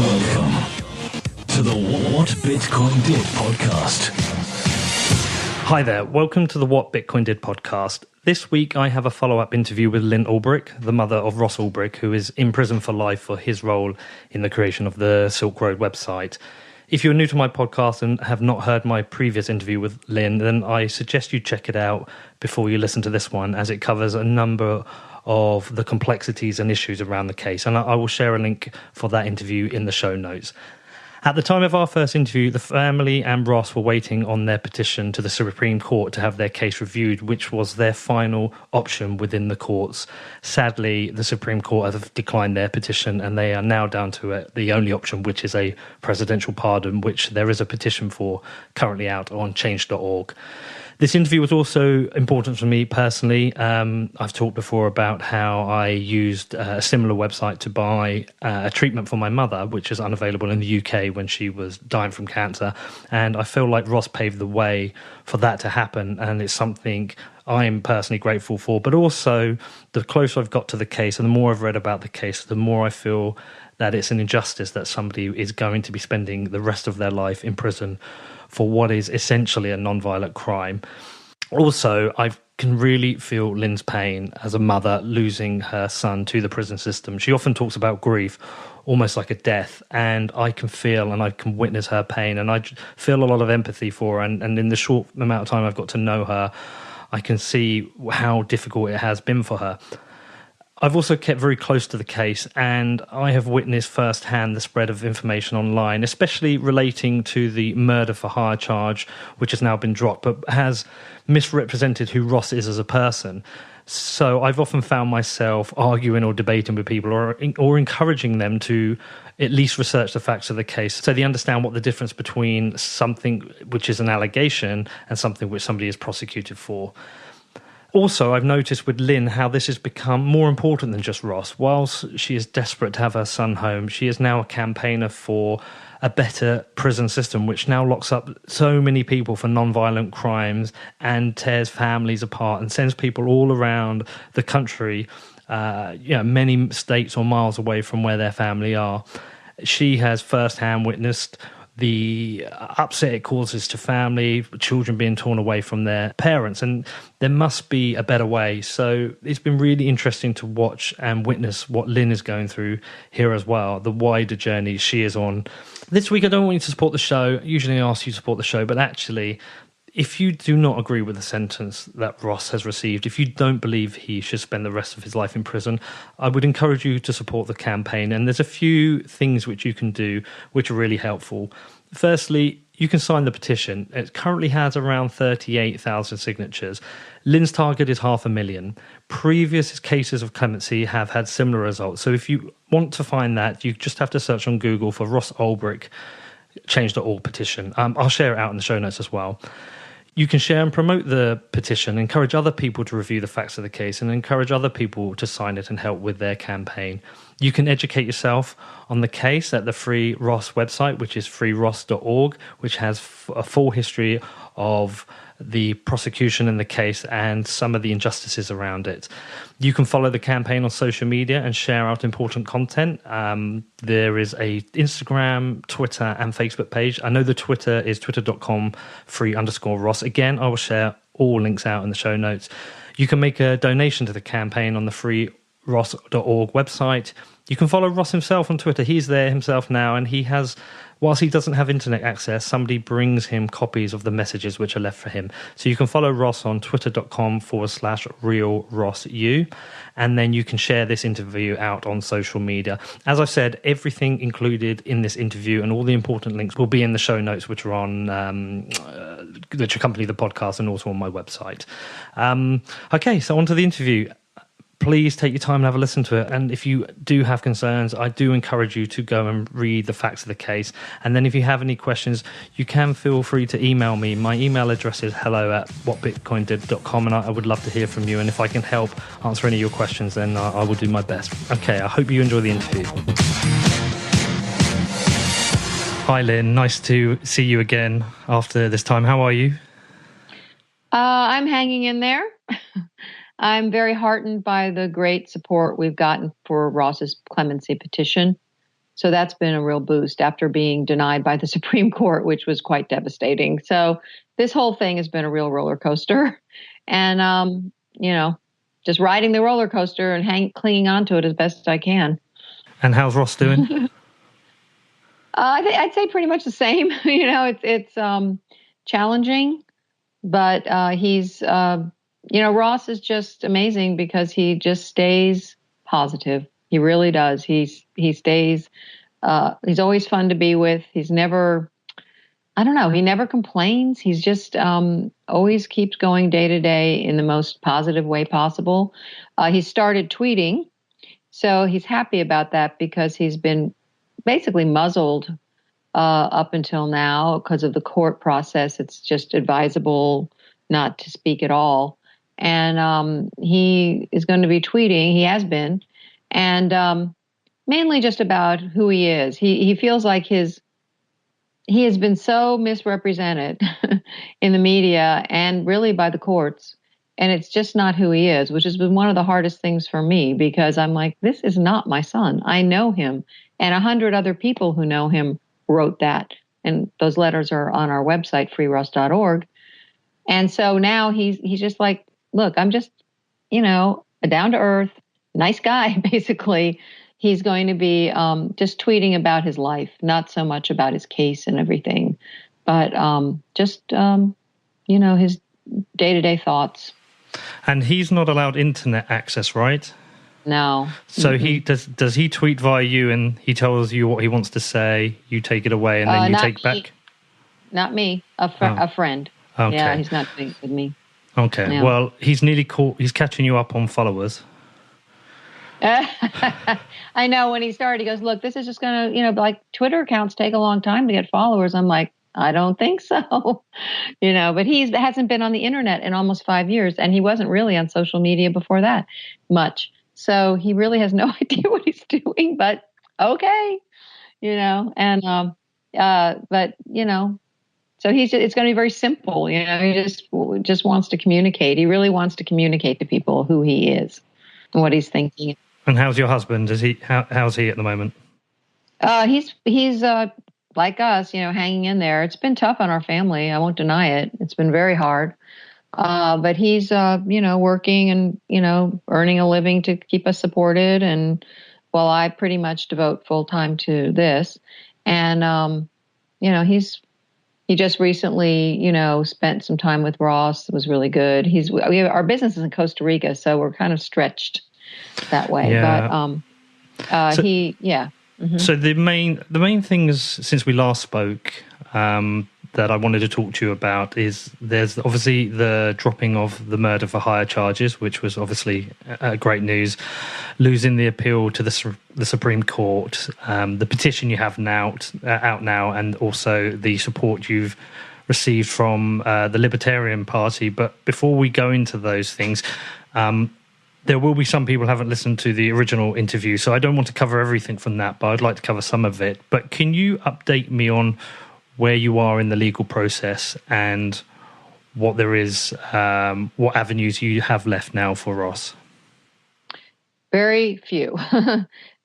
Welcome to the What Bitcoin Did podcast. Hi there, welcome to the What Bitcoin Did podcast. This week I have a follow-up interview with Lyn Ulbricht, the mother of Ross Ulbricht, who is in prison for life for his role in the creation of the Silk Road website. If you're new to my podcast and have not heard my previous interview with Lyn, then I suggest you check it out before you listen to this one, as it covers a number of the complexities and issues around the case. And I will share a link for that interview in the show notes. At the time of our first interview, the family and Ross were waiting on their petition to the Supreme Court to have their case reviewed, which was their final option within the courts. Sadly, the Supreme Court have declined their petition, and they are now down to the only option, which is a presidential pardon, which there is a petition for currently out on change.org. This interview was also important for me personally. I've talked before about how I used a similar website to buy a treatment for my mother, which is unavailable in the UK when she was dying from cancer. And I feel like Ross paved the way for that to happen. And it's something I'm personally grateful for. But also, the closer I've got to the case and the more I've read about the case, the more I feel that it's an injustice that somebody is going to be spending the rest of their life in prison for what is essentially a non-violent crime. Also, I can really feel Lyn's pain as a mother losing her son to the prison system. She often talks about grief, almost like a death, and I can feel and I can witness her pain, and I feel a lot of empathy for her, and in the short amount of time I've got to know her, I can see how difficult it has been for her. I've also kept very close to the case, and I have witnessed firsthand the spread of information online, especially relating to the murder for hire charge, which has now been dropped, but has misrepresented who Ross is as a person. So I've often found myself arguing or debating with people or encouraging them to at least research the facts of the case so they understand what the difference between something which is an allegation and something which somebody is prosecuted for. Also, I've noticed with Lyn how this has become more important than just Ross. Whilst she is desperate to have her son home, she is now a campaigner for a better prison system, which now locks up so many people for non-violent crimes and tears families apart and sends people all around the country, many states or miles away from where their family are. She has firsthand witnessed the upset it causes to family, children being torn away from their parents, and there must be a better way. So it's been really interesting to watch and witness what Lyn is going through here as well, the wider journey she is on. This week I don't want you to support the show. Usually I ask you to support the show, but actually, if you do not agree with the sentence that Ross has received, if you don't believe he should spend the rest of his life in prison, I would encourage you to support the campaign. And there's a few things which you can do which are really helpful. Firstly, you can sign the petition. It currently has around 38,000 signatures. Lyn's target is 500,000. Previous cases of clemency have had similar results. So if you want to find that, you just have to search on Google for Ross Ulbricht change.org petition. I'll share it out in the show notes as well. You can share and promote the petition, encourage other people to review the facts of the case, and encourage other people to sign it and help with their campaign. You can educate yourself on the case at the Free Ross website, which is freeross.org, which has a full history of the prosecution in the case and some of the injustices around it. You can follow the campaign on social media and share out important content. There is a Instagram, Twitter and Facebook page. I know the Twitter is twitter.com/free_Ross. Again, I will share all links out in the show notes. You can make a donation to the campaign on the freeross.org website. You can follow Ross himself on Twitter. He's there himself now, and he has, whilst he doesn't have internet access, somebody brings him copies of the messages which are left for him. So you can follow Ross on twitter.com/realrossu, and then you can share this interview out on social media. As I've said, everything included in this interview and all the important links will be in the show notes, which are on which accompany the podcast and also on my website. Okay, so on to the interview. Please take your time and have a listen to it. And if you do have concerns, I do encourage you to go and read the facts of the case. And then if you have any questions, you can feel free to email me. My email address is hello@whatbitcoindid.com, and I would love to hear from you. And if I can help answer any of your questions, then I will do my best. Okay, I hope you enjoy the interview. Hi, Lyn. Nice to see you again after this time. How are you? I'm hanging in there. I'm very heartened by the great support we've gotten for Ross's clemency petition. So that's been a real boost after being denied by the Supreme Court, which was quite devastating. So this whole thing has been a real roller coaster. And, just riding the roller coaster and clinging onto it as best I can. And how's Ross doing? I'd say pretty much the same. It's challenging, but he's, Ross is just amazing because he just stays positive. He really does. He stays, he's always fun to be with. He's never, he never complains. He's just always keeps going day to day in the most positive way possible. He started tweeting, so he's happy about that because he's been basically muzzled up until now because of the court process. It's just advisable not to speak at all. And he is going to be tweeting. He has been. And mainly just about who he is. He feels like he has been so misrepresented in the media and really by the courts. And it's just not who he is, which has been one of the hardest things for me because I'm like, this is not my son. I know him. And 100 other people who know him wrote that. And those letters are on our website, freeross.org. And so now he's just like, look, I'm just, a down to earth, nice guy, basically. He's going to be just tweeting about his life, not so much about his case and everything, but just, his day-to-day thoughts. And he's not allowed internet access, right? No. So he does he tweet via you and he tells you what he wants to say, you take it away, and then you take back? Not me, a friend. Okay. Yeah, he's not doing it with me. Okay, no. Well, he's nearly caught, he's catching you up on followers. I know when he started, he goes, look, this is just going to, like Twitter accounts take a long time to get followers. I'm like, I don't think so, but he hasn't been on the internet in almost 5 years. And he wasn't really on social media before that much. So he really has no idea what he's doing, but okay, and, so it's going to be very simple. He just wants to communicate. He really wants to communicate to people who he is and what he's thinking. And how's your husband? How's he at the moment? He's like us, hanging in there. It's been tough on our family. I won't deny it. It's been very hard. But he's, working and, earning a living to keep us supported. And while I pretty much devote full time to this. And, he just recently, spent some time with Ross. It was really good. Our business is in Costa Rica, so we're kind of stretched that way. Yeah. But Mm-hmm. So the main things since we last spoke that I wanted to talk to you about is there's obviously the dropping of the murder for hire charges, which was obviously great news. Losing the appeal to the Supreme Court, the petition you have out now, and also the support you've received from the Libertarian Party. But before we go into those things, there will be some people who haven't listened to the original interview, so I don't want to cover everything from that, but I'd like to cover some of it. But can you update me on where you are in the legal process and what there is, what avenues you have left now for Ross? Very few.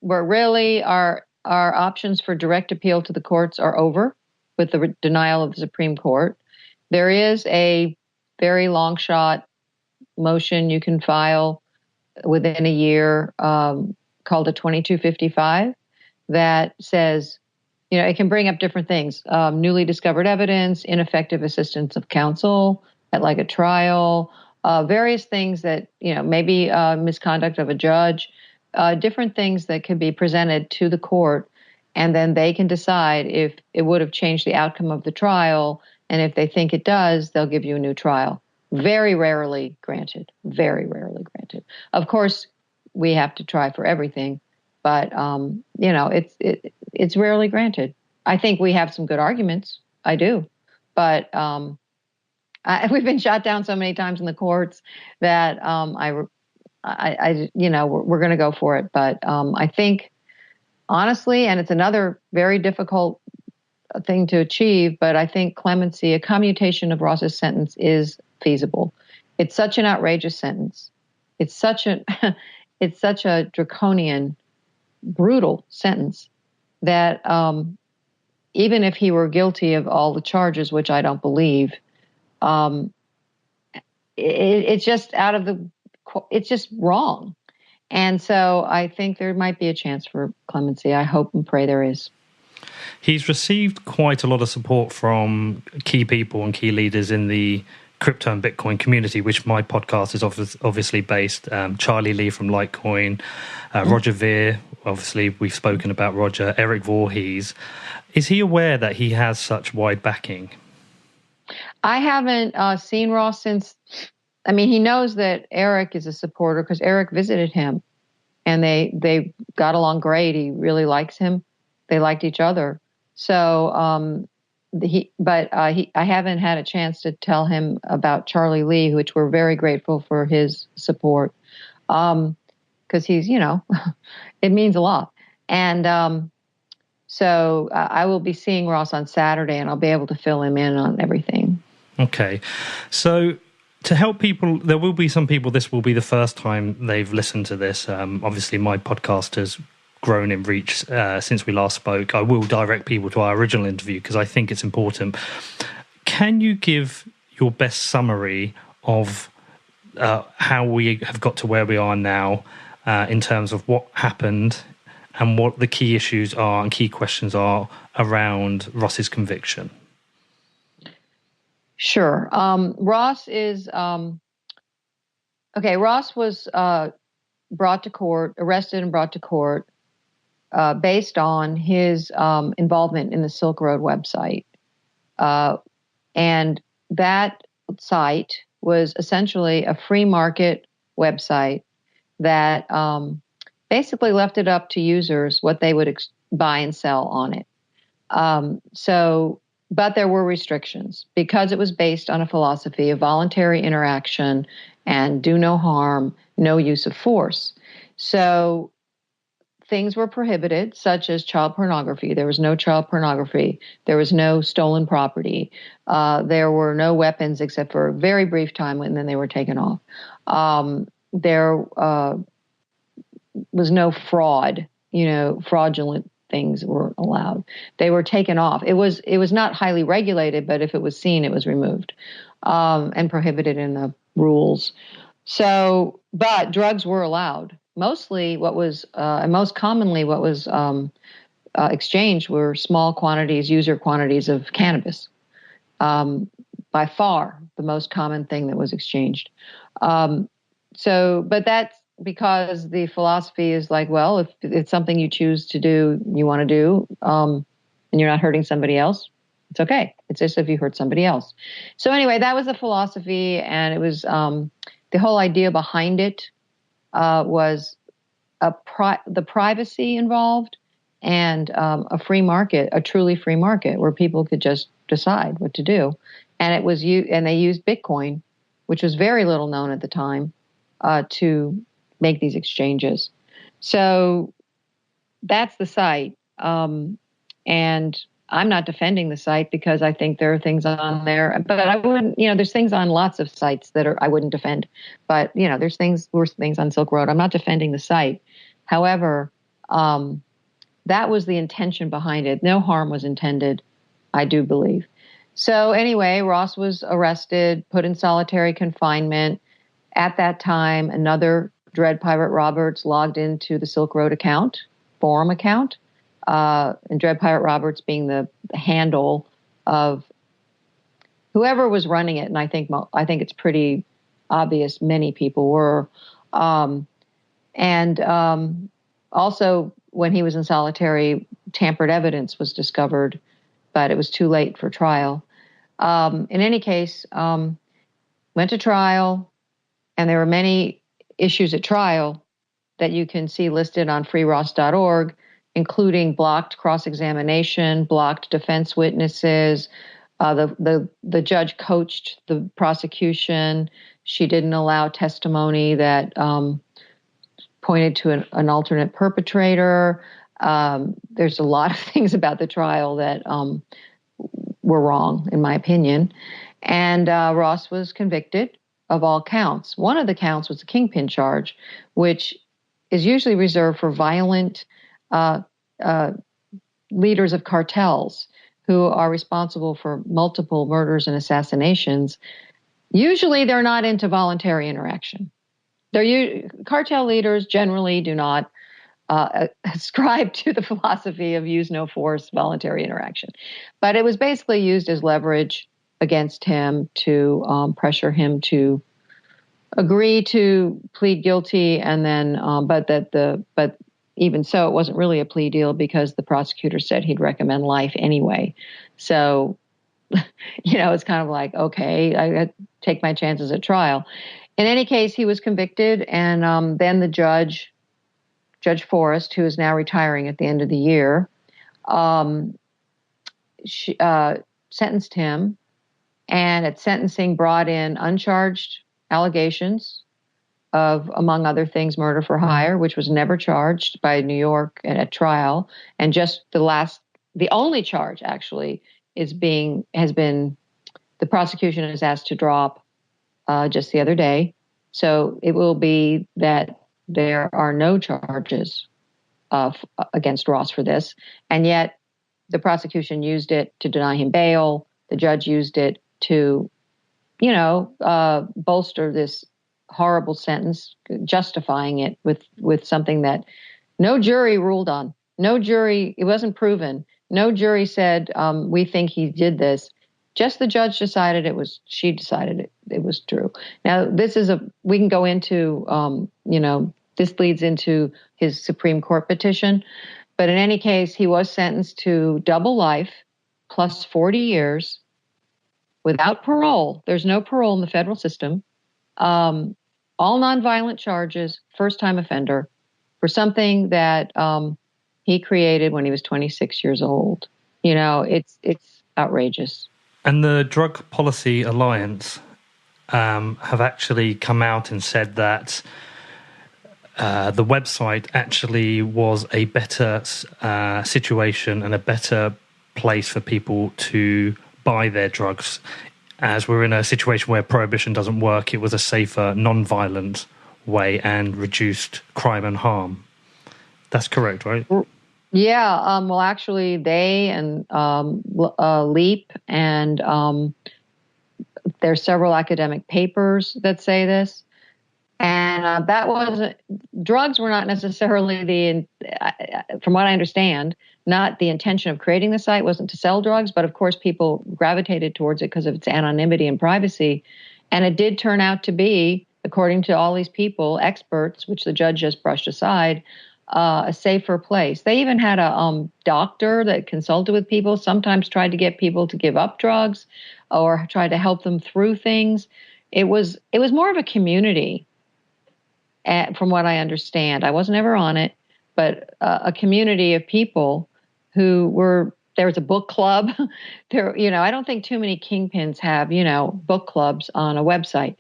We're really, our options for direct appeal to the courts are over with the denial of the Supreme Court. There is a very long shot motion you can file within a year called a 2255 that says, it can bring up different things, newly discovered evidence, ineffective assistance of counsel at like a trial, various things that, maybe misconduct of a judge, different things that could be presented to the court. And then they can decide if it would have changed the outcome of the trial. And if they think it does, they'll give you a new trial. Very rarely granted. Very rarely granted. Of course, we have to try for everything, but it's rarely granted. I think we have some good arguments. I do, but we've been shot down so many times in the courts that we're going to go for it. But I think honestly, and it's another very difficult thing to achieve, but I think clemency, a commutation of Ross's sentence, is feasible. It's such an outrageous sentence. It's such a draconian, brutal sentence that even if he were guilty of all the charges, which I don't believe, it's just it's just wrong. And so I think there might be a chance for clemency. I hope and pray there is. He's received quite a lot of support from key people and key leaders in the crypto and Bitcoin community, which my podcast is obviously based. Charlie Lee from Litecoin, Roger Ver, obviously we've spoken about Roger, Eric Voorhees. Is he aware that he has such wide backing? I haven't seen Ross since. I mean, he knows that Eric is a supporter because Eric visited him, and they got along great. He really likes him. They liked each other. So, I haven't had a chance to tell him about Charlie Lee, which we're very grateful for his support, because he's, it means a lot. And so I will be seeing Ross on Saturday, and I'll be able to fill him in on everything. Okay, so. To help people, there will be some people, this will be the first time they've listened to this. Obviously, my podcast has grown in reach since we last spoke. I will direct people to our original interview because I think it's important. Can you give your best summary of how we have got to where we are now in terms of what happened and what the key issues are and key questions are around Ross's conviction? Sure. Ross is, Ross was arrested and brought to court based on his involvement in the Silk Road website. And that site was essentially a free market website that basically left it up to users what they would buy and sell on it. But there were restrictions because it was based on a philosophy of voluntary interaction and do no harm, no use of force. So things were prohibited, such as child pornography. There was no child pornography. There was no stolen property. There were no weapons except for a very brief time, and then they were taken off. There was no fraud, fraudulent things were allowed. They were taken off. It was not highly regulated, but if it was seen, it was removed and prohibited in the rules. So, but drugs were allowed. Mostly what was, and most commonly what was exchanged were small quantities, user quantities of cannabis. By far the most common thing that was exchanged. But that's because the philosophy is like, well, if it's something you choose to do, you want to do, and you're not hurting somebody else, it's okay. It's just if you hurt somebody else. So anyway, that was the philosophy, and it was the whole idea behind it was the privacy involved and a free market, a truly free market where people could just decide what to do. And it was and they used Bitcoin, which was very little known at the time, to make these exchanges. So that's the site. And I'm not defending the site because I think there are things on there, but I wouldn't, there's things on lots of sites that I wouldn't defend, but there's worse things on Silk Road. I'm not defending the site. However, that was the intention behind it. No harm was intended, I do believe. So anyway, Ross was arrested, put in solitary confinement. At that time, another Dread Pirate Roberts logged into the Silk Road forum account, and Dread Pirate Roberts being the handle of whoever was running it. And I think it's pretty obvious many people were. Also, when he was in solitary, tampered evidence was discovered, but it was too late for trial. In any case, went to trial, and there were many issues at trial that you can see listed on freeross.org, including blocked cross-examination, blocked defense witnesses. The judge coached the prosecution. She didn't allow testimony that pointed to an alternate perpetrator. There's a lot of things about the trial that were wrong, in my opinion. And Ross was convicted of all counts. One of the counts was a kingpin charge, which is usually reserved for violent leaders of cartels who are responsible for multiple murders and assassinations, usually they're not into voluntary interaction. Cartel leaders generally do not ascribe to the philosophy of use no force, voluntary interaction. But it was basically used as leverage against him to pressure him to agree to plead guilty, and then, but even so, it wasn't really a plea deal because the prosecutor said he'd recommend life anyway. So, it's kind of like, okay, I take my chances at trial. In any case, he was convicted, and then the Judge Forrest, who is now retiring at the end of the year, sentenced him, and at sentencing brought in uncharged allegations of, among other things, murder for hire, which was never charged by New York at trial, and just the only charge actually has been the prosecution is asked to drop just the other day. So it will be that there are no charges against Ross for this, and yet the prosecution used it to deny him bail. The judge used it to, bolster this horrible sentence, justifying it with something that no jury ruled on. No jury, it wasn't proven. No jury said, we think he did this. Just the judge decided she decided it was true. Now, we can go into, this leads into his Supreme Court petition. But in any case, he was sentenced to double life plus 40 years without parole. There's no parole in the federal system. All nonviolent charges, first-time offender, for something that he created when he was 26 years old. It's outrageous. And the Drug Policy Alliance have actually come out and said that the website actually was a better situation and a better place for people to buy their drugs. As we're in a situation where prohibition doesn't work, it was a safer, non-violent way and reduced crime and harm. That's correct, right? Yeah. Well, actually, they and LEAP and there's several academic papers that say this. And drugs were not necessarily from what I understand, not the intention of creating the site wasn't to sell drugs, but of course people gravitated towards it because of its anonymity and privacy. And it did turn out to be, according to all these people, experts, which the judge just brushed aside, a safer place. They even had a doctor that consulted with people, sometimes tried to get people to give up drugs or tried to help them through things. It was more of a community. From what I understand, I wasn't ever on it, but a community of people there was a book club. I don't think too many kingpins have, book clubs on a website.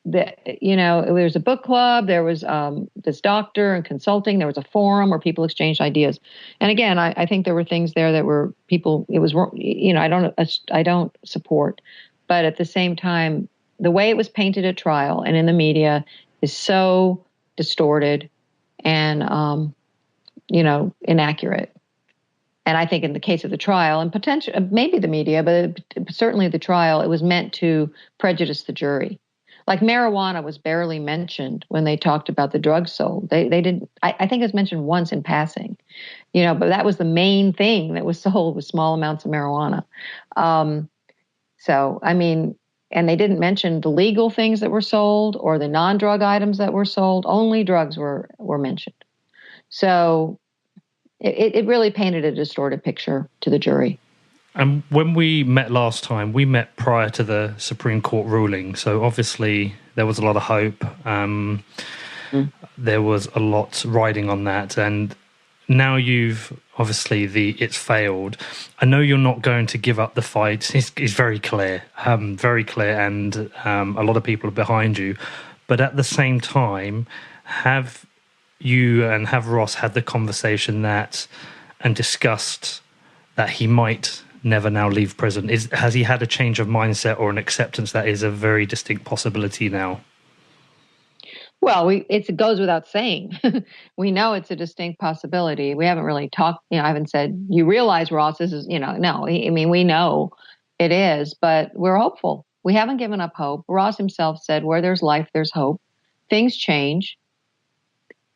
There was a book club, there was this doctor and consulting, there was a forum where people exchanged ideas. And again, I think there were things there that were I don't support, but at the same time, the way it was painted at trial and in the media is so distorted and, inaccurate. And I think in the case of the trial, and potentially maybe the media, but certainly the trial, it was meant to prejudice the jury. Like marijuana was barely mentioned when they talked about the drugs sold. They didn't. I think it was mentioned once in passing, but that was the main thing that was sold was small amounts of marijuana. And they didn't mention the legal things that were sold or the non-drug items that were sold. Only drugs were mentioned. So it really painted a distorted picture to the jury. And when we met last time, we met prior to the Supreme Court ruling. So obviously there was a lot of hope. There was a lot riding on that. And now it's failed. I know you're not going to give up the fight. It's very clear, and a lot of people are behind you. But at the same time, have you and have Ross had the conversation and discussed that he might never now leave prison? Has he had a change of mindset or an acceptance that is a very distinct possibility now? Well, it goes without saying. We know it's a distinct possibility. We haven't really talked, I haven't said, you realize, Ross, this is, no. I mean, we know it is, but we're hopeful. We haven't given up hope. Ross himself said, where there's life, there's hope. Things change.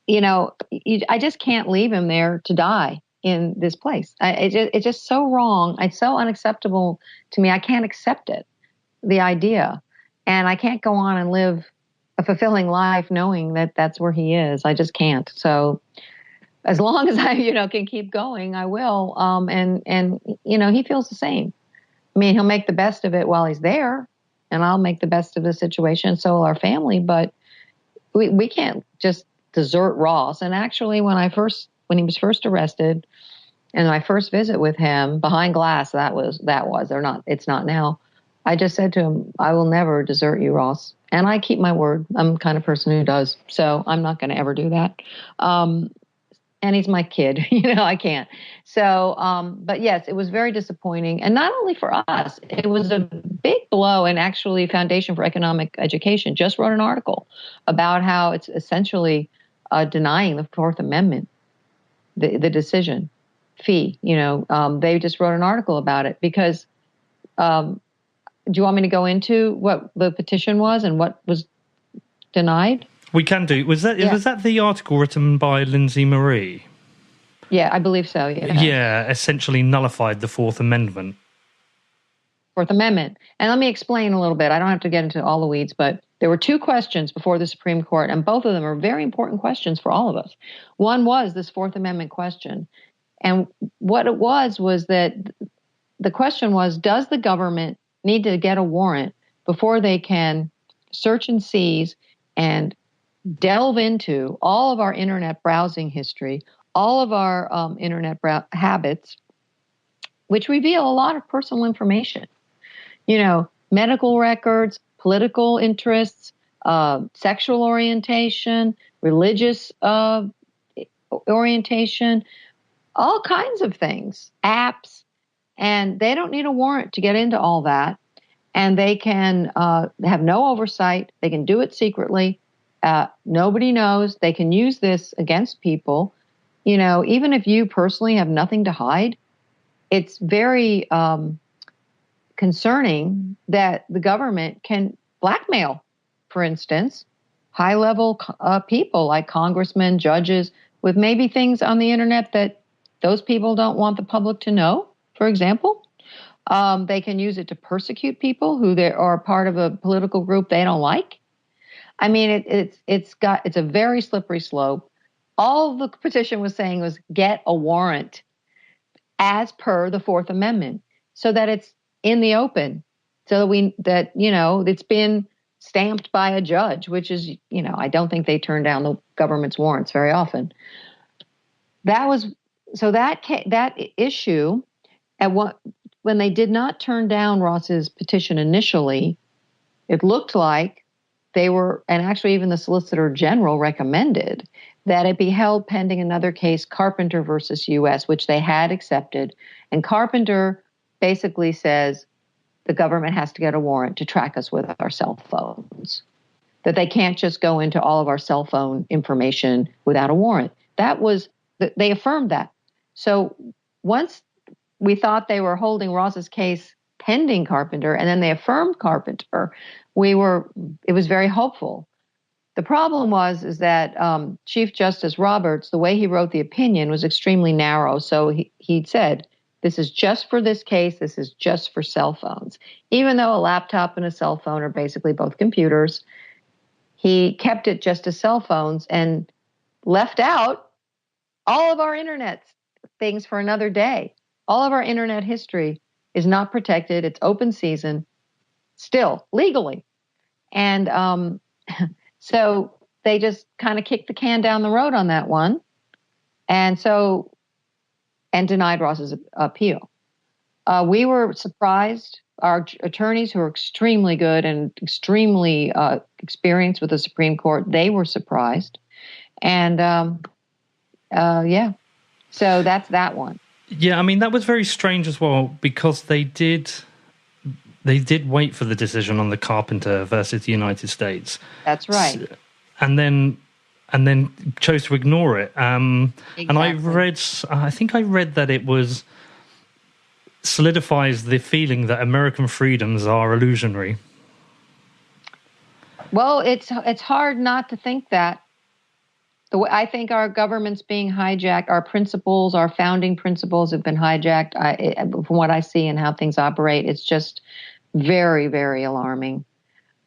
I just can't leave him there to die in this place. It's just so wrong. It's so unacceptable to me. I can't accept it, the idea. And I can't go on and live a fulfilling life knowing that that's where he is. I just can't. So as long as I, can keep going, I will. And he feels the same. I mean, he'll make the best of it while he's there, and I'll make the best of the situation. So will our family, but we can't just desert Ross. And actually, when he was first arrested, and my first visit with him behind glass, it's not now. I just said to him, I will never desert you, Ross. And I keep my word. I'm the kind of person who does. So I'm not going to ever do that. And he's my kid. I can't. So, but yes, it was very disappointing. And not only for us, it was a big blow. And actually, Foundation for Economic Education just wrote an article about how it's essentially denying the Fourth Amendment, the decision fee. They just wrote an article about it because do you want me to go into what the petition was and what was denied? We can do. Was that the article written by Lindsay Marie? Yeah, I believe so. Yeah. Yeah, essentially nullified the Fourth Amendment. Fourth Amendment. And let me explain a little bit. I don't have to get into all the weeds, but there were two questions before the Supreme Court, and both of them are very important questions for all of us. One was this Fourth Amendment question. And what it was that the question was, does the government need to get a warrant before they can search and seize and delve into all of our internet browsing history, all of our internet habits, which reveal a lot of personal information, medical records, political interests, sexual orientation, religious orientation, all kinds of things, apps. And they don't need a warrant to get into all that. And they can have no oversight. They can do it secretly. Nobody knows. They can use this against people. Even if you personally have nothing to hide, it's very concerning that the government can blackmail, for instance, high-level people like congressmen, judges, with maybe things on the internet that those people don't want the public to know. For example, they can use it to persecute people who are part of a political group they don't like. I mean, it's a very slippery slope. All the petition was saying was get a warrant as per the Fourth Amendment, so that it's in the open, so that it's been stamped by a judge, which is I don't think they turn down the government's warrants very often. That issue. When they did not turn down Ross's petition initially, it looked like they were, and actually even the Solicitor General recommended that it be held pending another case, Carpenter versus U.S., which they had accepted. And Carpenter basically says the government has to get a warrant to track us with our cell phones, that they can't just go into all of our cell phone information without a warrant. They affirmed that. So once we thought they were holding Ross's case pending Carpenter, and then they affirmed Carpenter, it was very hopeful. The problem is that Chief Justice Roberts, the way he wrote the opinion was extremely narrow. So he said, this is just for this case. This is just for cell phones. Even though a laptop and a cell phone are basically both computers, he kept it just as cell phones and left out all of our internet things for another day. All of our internet history is not protected. It's open season, still legally. And so they just kind of kicked the can down the road on that one. And denied Ross's appeal. We were surprised. Our attorneys, who are extremely good and extremely experienced with the Supreme Court, they were surprised. And so that's that one. Yeah, I mean, that was very strange as well, because they did wait for the decision on the Carpenter versus the United States. That's right. and then chose to ignore it. And Exactly. I think I read that it solidifies the feeling that American freedoms are illusionary. Well, it's hard not to think that. I think our government's being hijacked. Our principles, our founding principles, have been hijacked. From what I see and how things operate, it's just very, very alarming.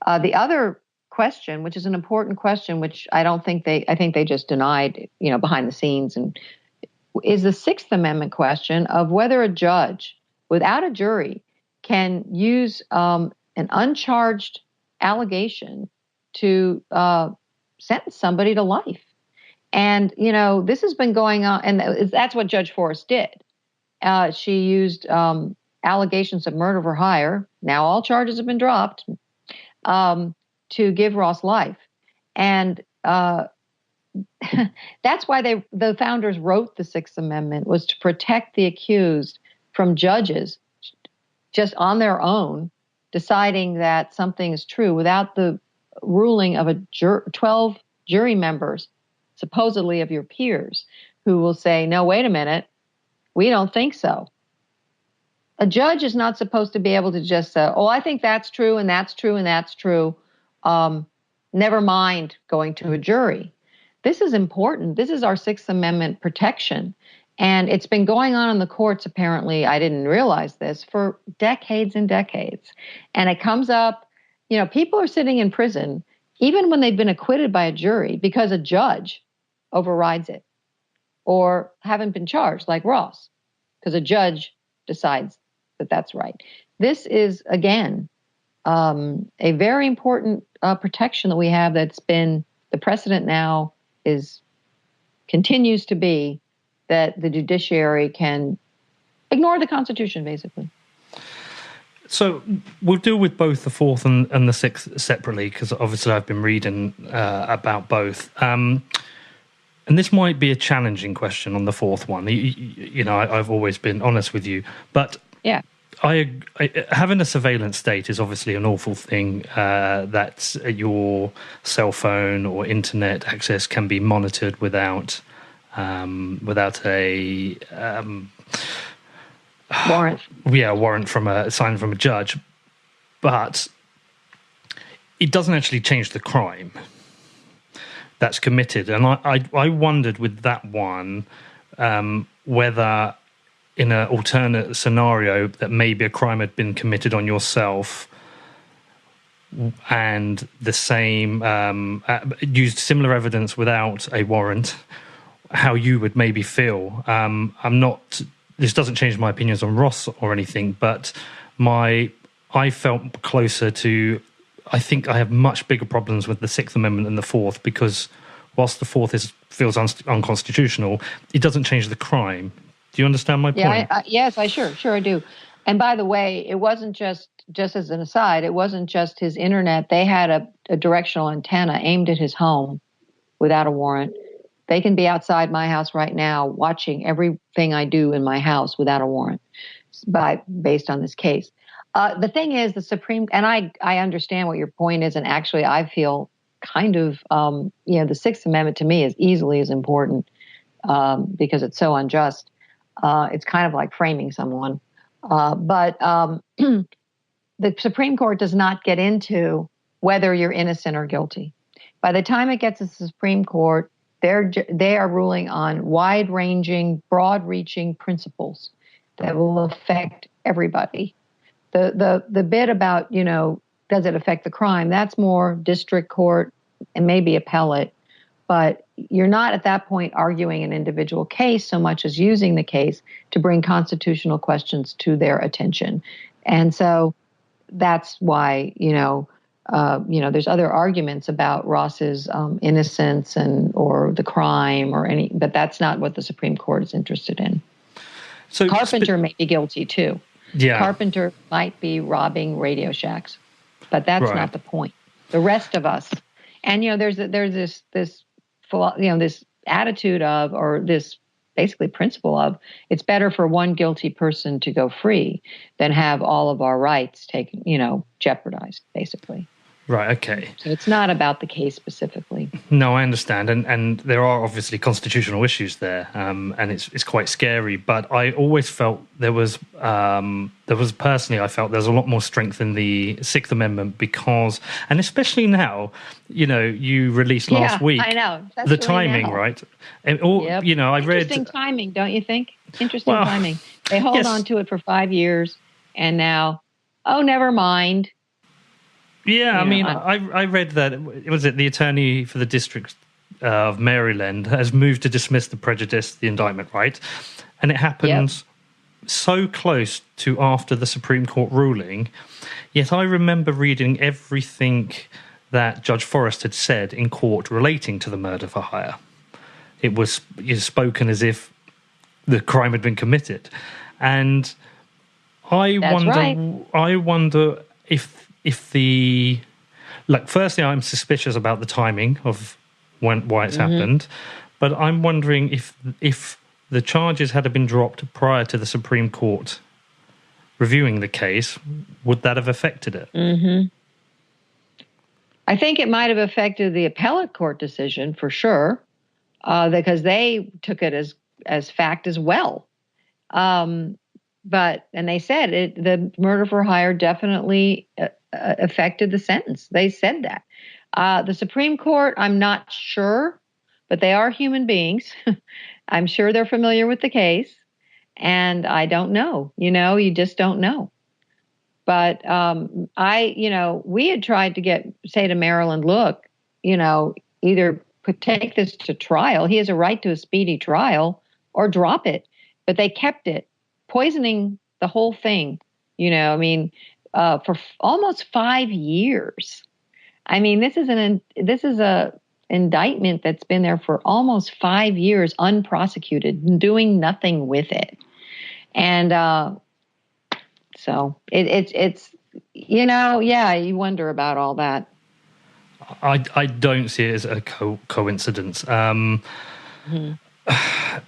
The other question, which is an important question, which I think they just denied, behind the scenes, and is the Sixth Amendment question of whether a judge, without a jury, can use an uncharged allegation to sentence somebody to life. And, this has been going on, and that's what Judge Forrest did. She used allegations of murder for hire. Now all charges have been dropped, to give Ross life. And that's why the founders wrote the Sixth Amendment, was to protect the accused from judges just on their own deciding that something is true without the ruling of 12 jury members, supposedly of your peers, who will say, no, wait a minute, we don't think so. A judge is not supposed to be able to just say, oh, I think that's true, and that's true, and that's true. Never mind going to a jury. This is important. This is our Sixth Amendment protection. And it's been going on in the courts, apparently, I didn't realize this, for decades and decades. And it comes up, people are sitting in prison, even when they've been acquitted by a jury, because a judge overrides it, or haven't been charged, like Ross, because a judge decides that that's right. This is, again, a very important protection that we have that's been the precedent now continues to be that the judiciary can ignore the Constitution, basically. So we'll deal with both the Fourth and the Sixth separately, because obviously I've been reading about both. And this might be a challenging question on the fourth one. I've always been honest with you, but yeah, having a surveillance state is obviously an awful thing. That your cell phone or internet access can be monitored without a warrant. Yeah, a warrant signed from a judge, but it doesn't actually change the crime that's committed. And I wondered with that one whether in an alternate scenario that maybe a crime had been committed on yourself and the same used similar evidence without a warrant, how you would maybe feel. This doesn't change my opinions on Ross or anything, but I felt closer to, I think I have much bigger problems with the Sixth Amendment than the Fourth, because whilst the Fourth feels unconstitutional, it doesn't change the crime. Do you understand my point? Yeah, yes, sure I do. And by the way, it wasn't just as an aside, it wasn't just his internet. They had a directional antenna aimed at his home without a warrant. They can be outside my house right now watching everything I do in my house without a warrant, based on this case. The thing is, the Supreme, and I understand what your point is, and actually I feel kind of, the Sixth Amendment to me is easily as important because it's so unjust. It's kind of like framing someone. But the Supreme Court does not get into whether you're innocent or guilty. By the time it gets to the Supreme Court, they are ruling on wide-ranging, broad-reaching principles that will affect everybody. The bit about, does it affect the crime? That's more district court and maybe appellate. But you're not at that point arguing an individual case so much as using the case to bring constitutional questions to their attention. And so that's why, there's other arguments about Ross's innocence or the crime but that's not what the Supreme Court is interested in. So Carpenter may be guilty too. Yeah. Carpenter might be robbing Radio Shacks, but that's not the point. The rest of us, and there's this attitude of, or this basically principle of, it's better for one guilty person to go free than have all of our rights taken, jeopardized, basically. Right, okay. So it's not about the case specifically. No, I understand, and there are obviously constitutional issues there, and it's quite scary. But I always felt there was personally, I felt there's a lot more strength in the Sixth Amendment because, and especially now, you released last week. I know the timing, now. Right? And Yep. I read interesting timing, don't you think? Interesting timing. They hold on to it for 5 years, and now, oh, never mind. Yeah, I mean, I read that, was it the attorney for the District of Maryland has moved to dismiss the indictment, right? And it happens so close to after the Supreme Court ruling, yet I remember reading everything that Judge Forrest had said in court relating to the murder for hire. It was spoken as if the crime had been committed. And I wonder if the, firstly, I'm suspicious about the timing of why it's happened, but I'm wondering if the charges had been dropped prior to the Supreme Court reviewing the case, would that have affected it? Mm-hmm. I think it might have affected the appellate court decision for sure, because they took it as fact as well. And they said the murder for hire definitely affected the sentence. They said that. The Supreme Court, I'm not sure, but they are human beings. I'm sure they're familiar with the case, and I don't know. You just don't know. But we had tried to say to Maryland, look, either take this to trial. He has a right to a speedy trial, or drop it. But they kept it, poisoning the whole thing. For almost 5 years. I mean, this is a indictment that's been there for almost 5 years, unprosecuted, doing nothing with it, and so it's you wonder about all that. I don't see it as a coincidence, and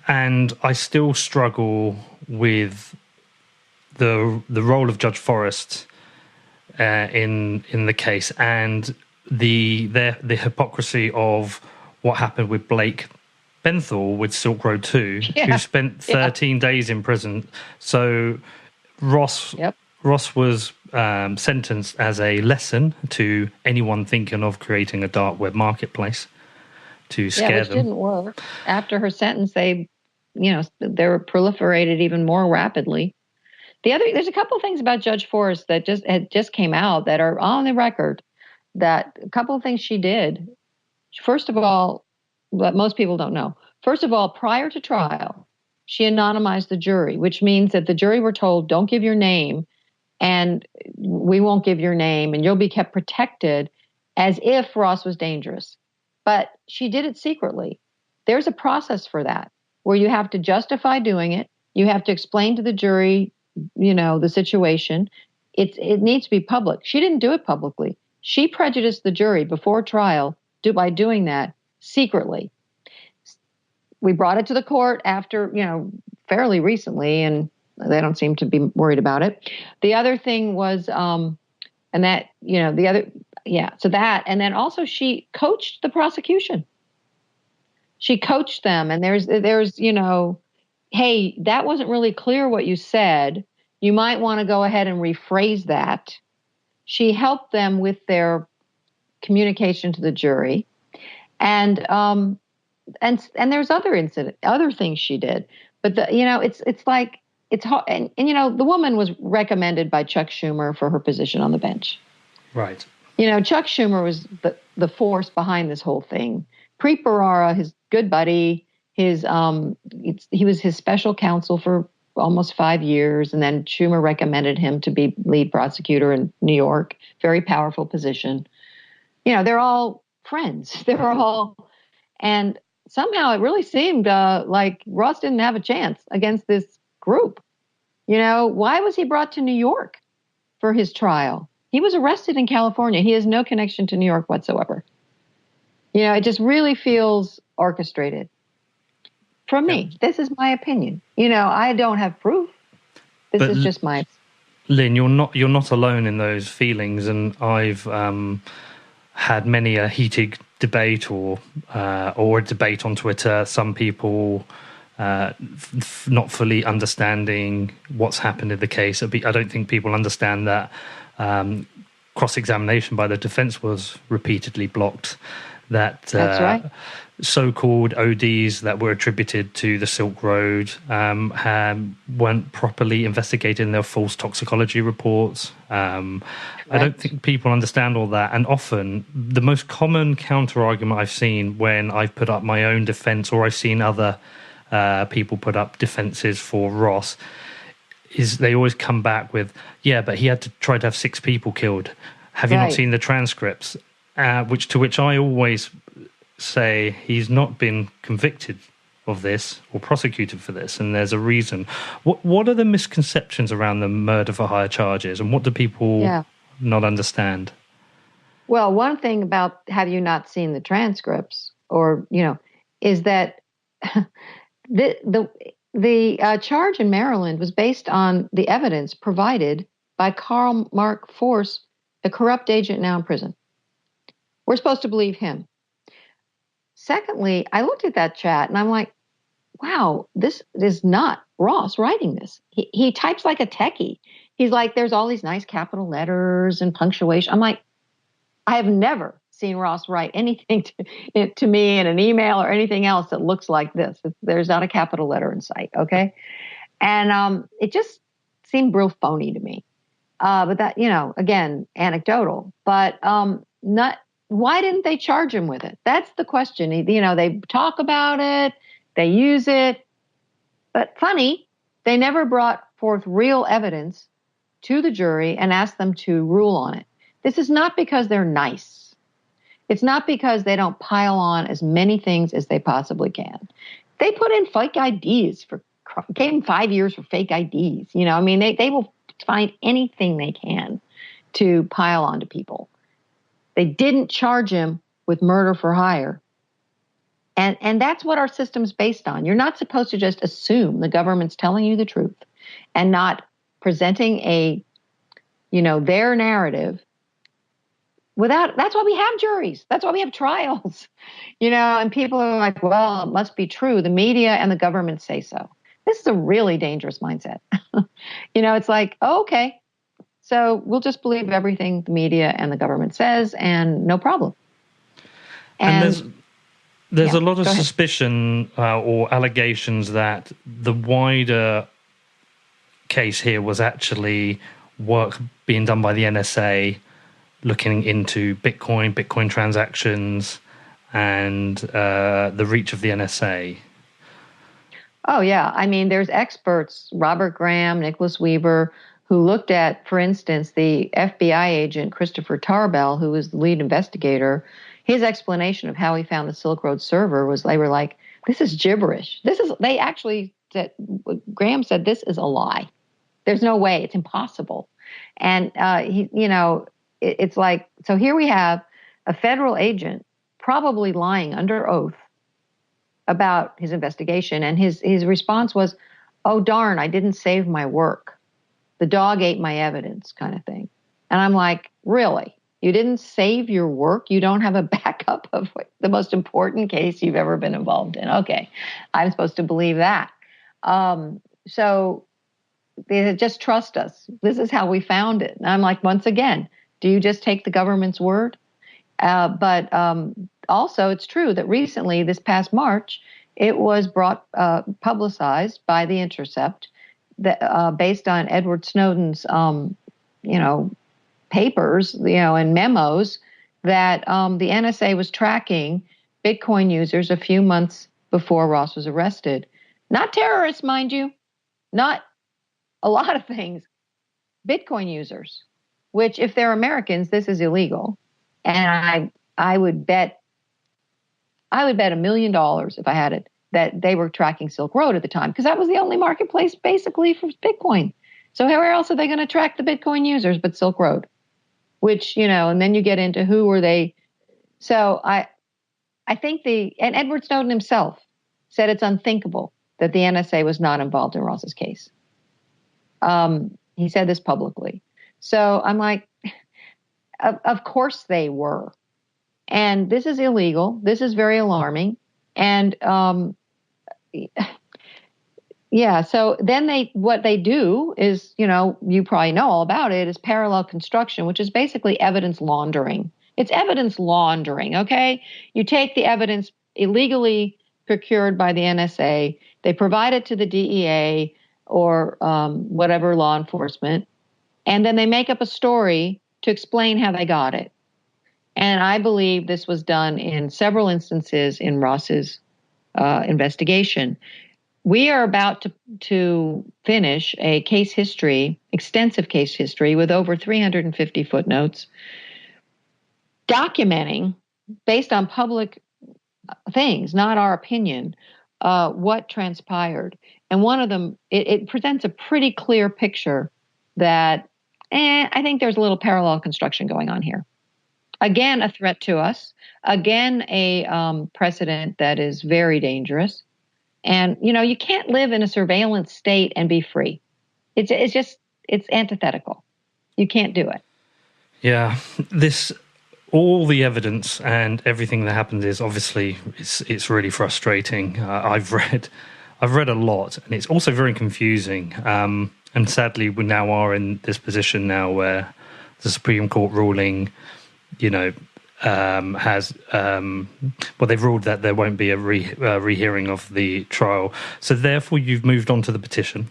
I still struggle with the role of Judge Forrest in the case, and the hypocrisy of what happened with Blake Benthall with Silk Road 2, who spent 13 days in prison. So Ross was sentenced as a lesson to anyone thinking of creating a dark web marketplace to scare them. Didn't work. After her sentence, they were proliferated even more rapidly. There's a couple of things about Judge Forrest that just came out that are on the record. That a couple of things she did. First of all, what most people don't know. First of all, prior to trial, she anonymized the jury, which means that the jury were told, don't give your name, and we won't give your name, and you'll be kept protected as if Ross was dangerous. But she did it secretly. There's a process for that, where you have to justify doing it. You have to explain to the jury, the situation. It needs to be public. She didn't do it publicly. She prejudiced the jury before trial by doing that secretly. We brought it to the court after, fairly recently, and they don't seem to be worried about it. The other thing was, so that, and then also she coached the prosecution. She coached them, and there's, hey, that wasn't really clear what you said. You might want to go ahead and rephrase that. She helped them with their communication to the jury, and there's other things she did. But it's hard. And the woman was recommended by Chuck Schumer for her position on the bench. Right. Chuck Schumer was the force behind this whole thing. Preet Bharara, his good buddy, he was his special counsel for almost 5 years, and then Schumer recommended him to be lead prosecutor in New York. Very powerful position. They're all friends. And somehow it really seemed like Ross didn't have a chance against this group. Why was he brought to New York for his trial? He was arrested in California. He has no connection to New York whatsoever. It just really feels orchestrated. From me, this is my opinion. I don't have proof. This is just my. Lyn, you're not alone in those feelings, and I've had many a heated debate or a debate on Twitter. Some people not fully understanding what's happened in the case. I don't think people understand that cross-examination by the defense was repeatedly blocked. That's right. So-called ODs that were attributed to the Silk Road weren't properly investigated in their false toxicology reports. I don't think people understand all that. And often, the most common counter-argument I've seen when I've put up my own defense or I've seen other people put up defenses for Ross is they always come back with, yeah, but he had to try to have 6 people killed. Have you not seen the transcripts? Which I always say he's not been convicted of this or prosecuted for this, and there's a reason. What are the misconceptions around the murder for hire charges, and what do people not understand? Well, one thing about have you not seen the transcripts, or is that the charge in Maryland was based on the evidence provided by Karl Mark Forrest, a corrupt agent now in prison. We're supposed to believe him. Secondly, I looked at that chat and I'm like, wow, this is not Ross writing this. He types like a techie. He's like, there's all these nice capital letters and punctuation. I'm like, I have never seen Ross write anything to me in an email or anything else that looks like this. There's not a capital letter in sight, okay? And it just seemed real phony to me. But that, again, anecdotal. But why didn't they charge him with it? That's the question. They talk about it, they use it, but funny, they never brought forth real evidence to the jury and asked them to rule on it. This is not because they're nice. It's not because they don't pile on as many things as they possibly can. They put in fake IDs gave them 5 years for fake IDs. They will find anything they can to pile onto people. They didn't charge him with murder for hire. And that's what our system's based on. You're not supposed to just assume the government's telling you the truth and not presenting their narrative that's why we have juries. That's why we have trials, and people are like, well, it must be true. The media and the government say so. This is a really dangerous mindset. It's like, oh, okay. So we'll just believe everything the media and the government says, and no problem. And there's a lot of suspicion or allegations that the wider case here was actually work being done by the NSA, looking into Bitcoin transactions, and the reach of the NSA. Oh, yeah. I mean, there's experts, Robert Graham, Nicholas Weaver, who looked at, for instance, the FBI agent, Christopher Tarbell, who was the lead investigator. His explanation of how he found the Silk Road server was they were like, this is gibberish. They actually said, Graham said, this is a lie. There's no way. It's impossible. And, it's like, so here we have a federal agent probably lying under oath about his investigation. And his response was, oh, darn, I didn't save my work. The dog ate my evidence kind of thing. And I'm like, really? You didn't save your work? You don't have a backup of the most important case you've ever been involved in? Okay, I'm supposed to believe that. So they just trust us. This is how we found it. And I'm like, once again, do you just take the government's word? But also, it's true that recently, this past March, it was publicized by The Intercept that, based on Edward Snowden's, papers, and memos that the NSA was tracking Bitcoin users a few months before Ross was arrested. Not terrorists, mind you, not a lot of things, Bitcoin users, which if they're Americans, this is illegal. And I would bet $1 million if I had it that they were tracking Silk Road at the time, because that was the only marketplace basically for Bitcoin. So where else are they going to track the Bitcoin users but Silk Road? Which, and then you get into who were they. So I think and Edward Snowden himself said it's unthinkable that the NSA was not involved in Ross's case. He said this publicly. So I'm like, of course they were. And this is illegal. This is very alarming. And yeah, so then what they do is, you probably know all about it, is parallel construction, which is basically evidence laundering. It's evidence laundering, okay? You take the evidence illegally procured by the NSA, they provide it to the DEA or whatever law enforcement, and then they make up a story to explain how they got it. And I believe this was done in several instances in Ross's investigation. We are about to finish a case history, extensive case history with over 350 footnotes, documenting, based on public things, not our opinion, what transpired. And one of them, it presents a pretty clear picture that I think there's a little parallel construction going on here. Again, a threat to us. Again, a precedent that is very dangerous. And, you can't live in a surveillance state and be free. It's antithetical. You can't do it. Yeah, all the evidence and everything that happens is obviously it's really frustrating. I've read a lot, and it's also very confusing. And sadly, we now are in this position now where the Supreme Court ruling, has they've ruled that there won't be a rehearing of the trial. So therefore, you've moved on to the petition.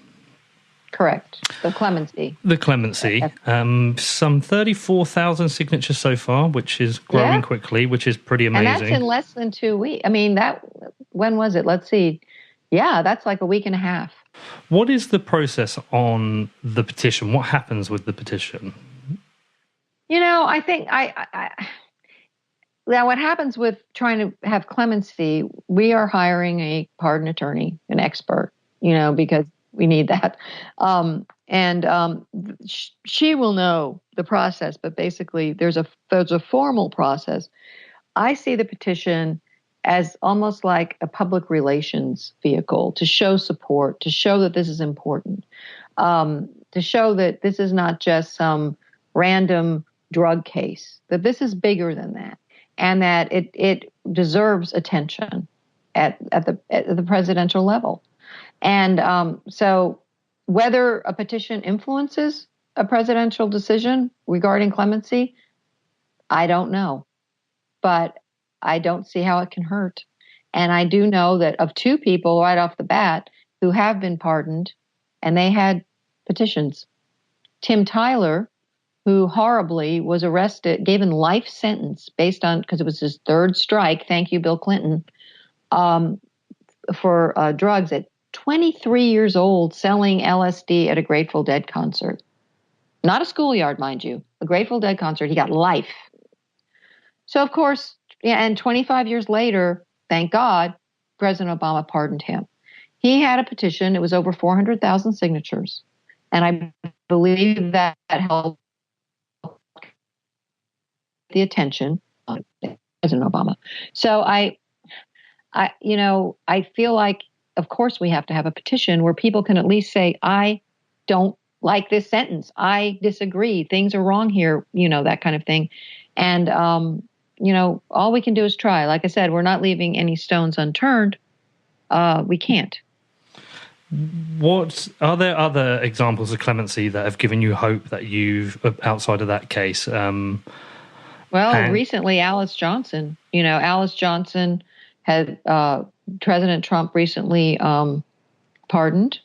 Correct. The clemency. The clemency. Some 34,000 signatures so far, which is growing quickly, which is pretty amazing. And that's in less than 2 weeks. I mean, when was it? Let's see. Yeah, that's like a week and a half. What is the process on the petition? What happens with the petition? I think now what happens with trying to have clemency, we are hiring a pardon attorney, an expert, because we need that. She will know the process, but basically there's a formal process. I see the petition as almost like a public relations vehicle to show support, to show that this is important, to show that this is not just some random drug case, that this is bigger than that, and that it deserves attention at the presidential level. And so whether a petition influences a presidential decision regarding clemency, I don't know. But I don't see how it can hurt. And I do know that of 2 people right off the bat who have been pardoned, and they had petitions. Tim Tyler, who horribly was arrested, given life sentence because it was his 3rd strike, thank you, Bill Clinton, for drugs at 23 years old, selling LSD at a Grateful Dead concert. Not a schoolyard, mind you, a Grateful Dead concert. He got life. So, of course, and 25 years later, thank God, President Obama pardoned him. He had a petition. It was over 400,000 signatures. And I believe that helped the attention of President Obama. So I feel like, of course, we have to have a petition where people can at least say, I don't like this sentence. I disagree. Things are wrong here, that kind of thing. And, all we can do is try. Like I said, we're not leaving any stones unturned. We can't. What are there other examples of clemency that have given you hope that outside of that case? Recently, Alice Johnson. Alice Johnson had President Trump recently pardoned.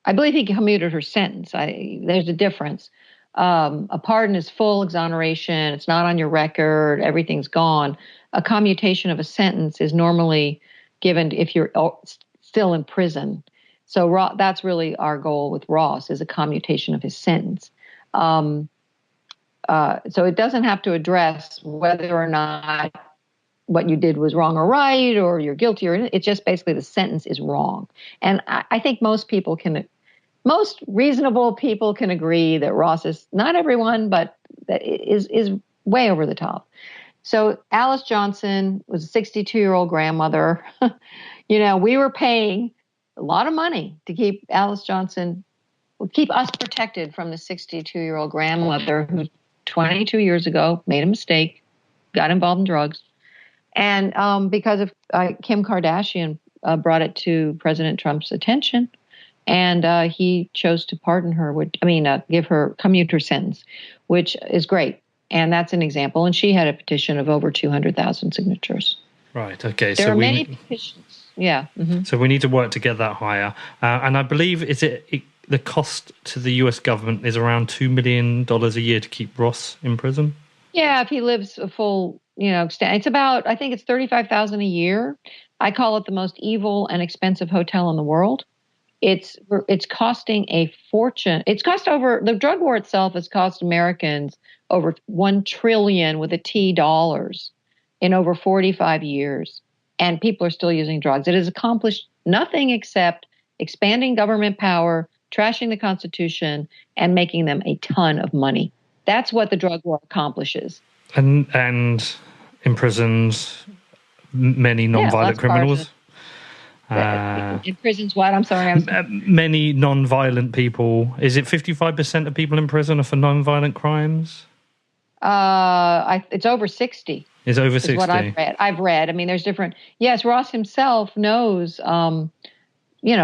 I believe he commuted her sentence. There's a difference. A pardon is full exoneration. It's not on your record. Everything's gone. A commutation of a sentence is normally given if you're still in prison. So that's really our goal with Ross, is a commutation of his sentence. So it doesn't have to address whether or not what you did was wrong or right, or you're guilty, or it's just basically the sentence is wrong. And I think most reasonable people can agree that Ross is, not everyone, but that is way over the top. So Alice Johnson was a 62-year-old grandmother. We were paying a lot of money to keep Alice Johnson, keep us protected from the 62-year-old grandmother who 22 years ago made a mistake got involved in drugs. And because of Kim Kardashian brought it to President Trump's attention, and he chose to pardon her, give her commuter sentence, which is great. And that's an example. And she had a petition of over 200,000 signatures. Right, okay. There are many petitions. Yeah. Mm-hmm. So we need to work to get that higher. And I believe, the cost to the US government is around $2 million a year to keep Ross in prison? Yeah, if he lives a full, extent. It's about, I think it's $35,000 a year. I call it the most evil and expensive hotel in the world. It's costing a fortune. The drug war itself has cost Americans over $1 trillion with a T dollars in over 45 years. And people are still using drugs. It has accomplished nothing except expanding government power, trashing the Constitution, and making them a ton of money. That's what the drug war accomplishes. And imprisons many nonviolent criminals. In prisons, what? I'm sorry. Many non-violent people. Is it 55% of people in prison are for non-violent crimes? It's over 60. It's over 60. Is what I've read. I mean, there's different. Yes, Ross himself knows.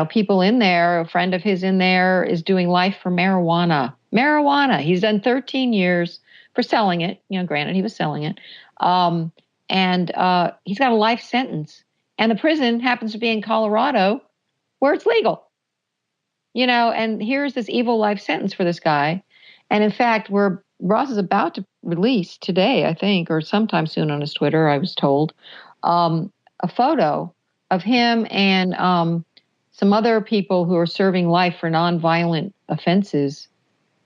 People in there. A friend of his in there is doing life for marijuana. He's done 13 years for selling it. Granted, he was selling it, and he's got a life sentence. And the prison happens to be in Colorado, where it's legal. And here's this evil life sentence for this guy. And in fact, Ross is about to release today, I think, or sometime soon on his Twitter, I was told, a photo of him and some other people who are serving life for nonviolent offenses,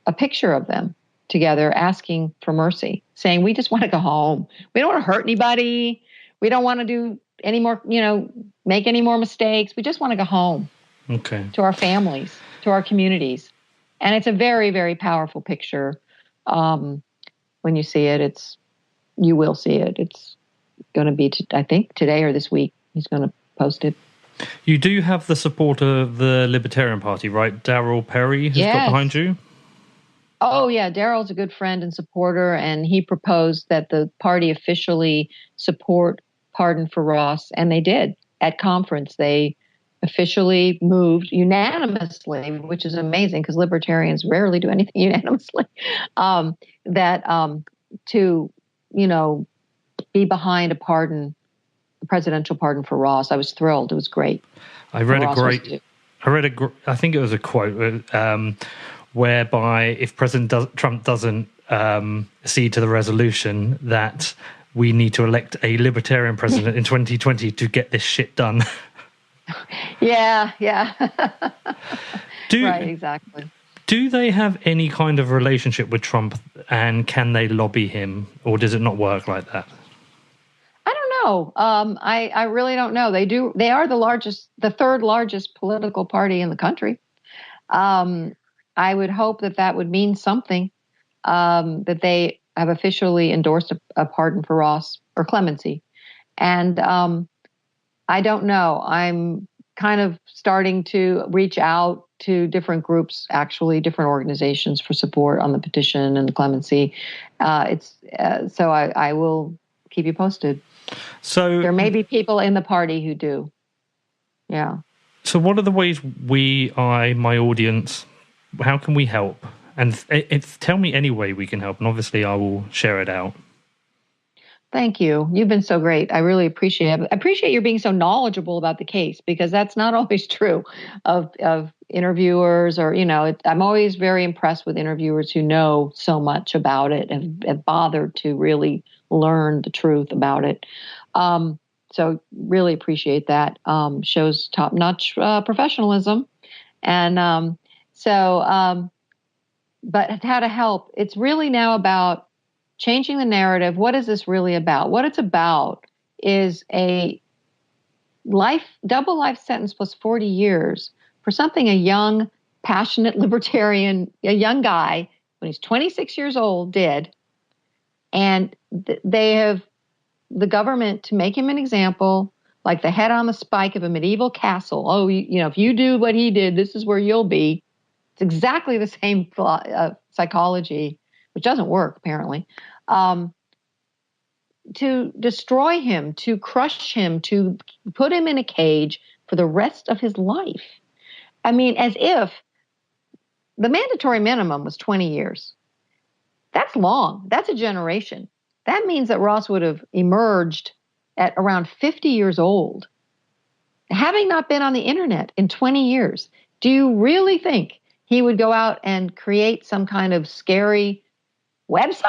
a picture of them together asking for mercy, saying, we just want to go home. We don't want to hurt anybody. We don't want to do any more, make any more mistakes. We just want to go home. Okay. To our families, to our communities. And it's a very, very powerful picture. When you see it, you will see it. It's going to be, I think, today or this week. He's going to post it. You do have the support of the Libertarian Party, right? Darryl Perry has got behind you? Oh, yeah. Darryl's a good friend and supporter, and he proposed that the party officially support pardon for Ross, and they did. At conference, they officially moved unanimously, which is amazing because libertarians rarely do anything unanimously, to, be behind a presidential pardon for Ross. I was thrilled. It was great. I think it was a quote whereby if President Trump doesn't accede to the resolution, that we need to elect a libertarian president in 2020 to get this shit done. Yeah. Right, exactly. Do they have any kind of relationship with Trump, and can they lobby him, or does it not work like that? I don't know. I really don't know. They do. They are the third largest political party in the country. I would hope that would mean something, that they have officially endorsed a pardon for Ross or clemency. And I don't know. I'm kind of starting to reach out to different groups, actually different organizations for support on the petition and the clemency. So I will keep you posted. So there may be people in the party who do. Yeah. So what are the ways my audience, how can we help? And tell me any way we can help, and obviously I will share it out. Thank you. You've been so great. I really appreciate it. I appreciate you being so knowledgeable about the case, because that's not always true of interviewers, or, I'm always very impressed with interviewers who know so much about it and have bothered to really learn the truth about it. So really appreciate that. Shows top-notch professionalism. And but how to help, it's really now about changing the narrative. What is this really about? What it's about is a double life sentence plus 40 years for something a young, passionate libertarian, a young guy, when he's 26 years old, did. And they have the government to make him an example, like the head on the spike of a medieval castle. Oh, if you do what he did, this is where you'll be. It's exactly the same psychology, which doesn't work, apparently. to destroy him, to crush him, to put him in a cage for the rest of his life. I mean, as if the mandatory minimum was 20 years. That's long. That's a generation. That means that Ross would have emerged at around 50 years old, having not been on the internet in 20 years. Do you really think he would go out and create some kind of scary website?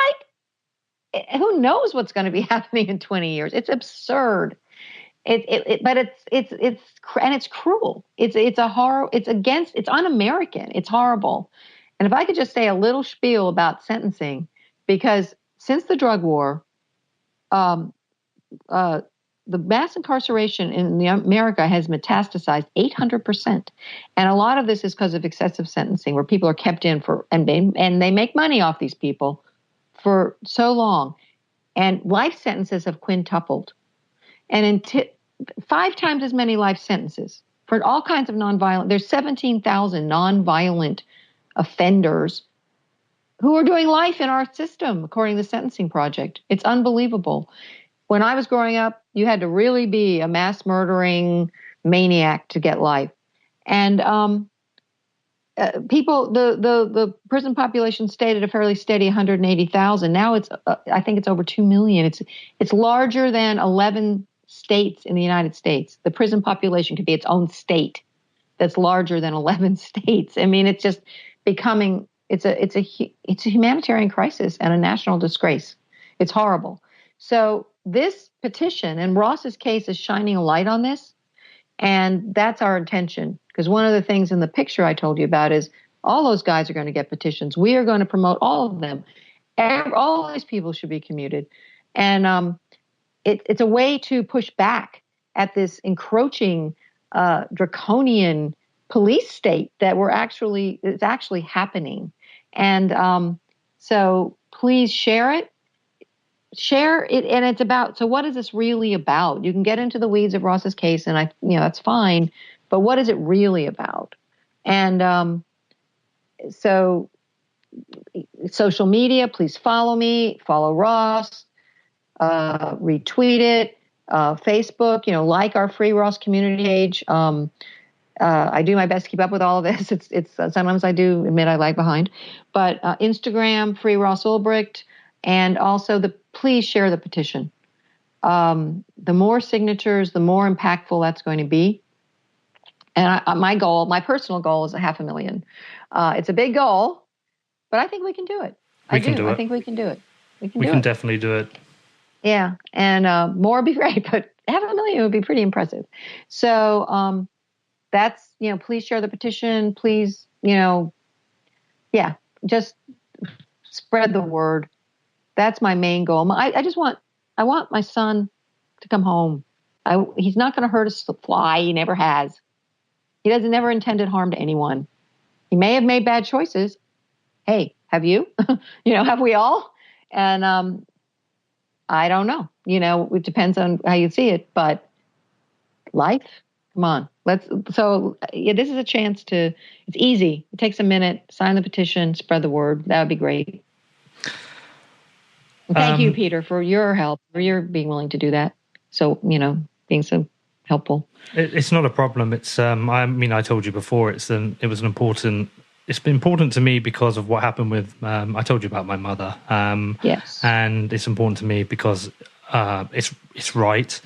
Who knows what's going to be happening in 20 years? It's absurd. But it's cruel. It's a horror. It's un-American. It's horrible. And if I could just say a little spiel about sentencing, because since the drug war, the mass incarceration in America has metastasized 800%. And a lot of this is because of excessive sentencing, where people are kept in and they make money off these people for so long. And life sentences have quintupled. And 5 times as many life sentences for all kinds of nonviolent. There's 17,000 nonviolent offenders who are doing life in our system, according to the Sentencing Project. It's unbelievable. When I was growing up, you had to really be a mass murdering maniac to get life. And the prison population stayed at a fairly steady 180,000. Now I think it's over 2 million. It's larger than 11 states in the United States. The prison population could be its own state that's larger than 11 states. I mean, it's just becoming, it's a humanitarian crisis and a national disgrace. It's horrible. So this petition and Ross's case is shining a light on this. And that's our intention. Because one of the things in the picture I told you about is all those guys are going to get petitions. We are going to promote all of them. All these people should be commuted. And it's a way to push back at this encroaching, draconian police state that is actually happening. And so please share it. Share it, and it's about, so what is this really about? You can get into the weeds of Ross's case, and that's fine, but what is it really about? And so social media, please follow me, follow Ross, retweet it, Facebook, like our Free Ross community page. I do my best to keep up with all of this. It's sometimes I do admit I lag behind, but Instagram, Free Ross Ulbricht, and also please share the petition. The more signatures, the more impactful that's going to be. And my personal goal is 500,000. It's a big goal, but I think we can do it. I think we can do it. We can definitely do it. Yeah. And more would be great, but 500,000 would be pretty impressive. So that's, please share the petition. Please, just spread the word. That's my main goal. I want my son to come home. He's not going to hurt a fly. He never has. He never intended harm to anyone. He may have made bad choices. Hey, have you? Have we all? And I don't know. It depends on how you see it. But life, come on. This is a chance to. It's easy. It takes a minute. Sign the petition. Spread the word. That would be great. Thank you, Peter, for your help, for your being willing to do that. So, being so helpful. It's not a problem. It's, I told you before, it's been important to me because of what happened with, I told you about my mother. Yes. And it's important to me because it's right.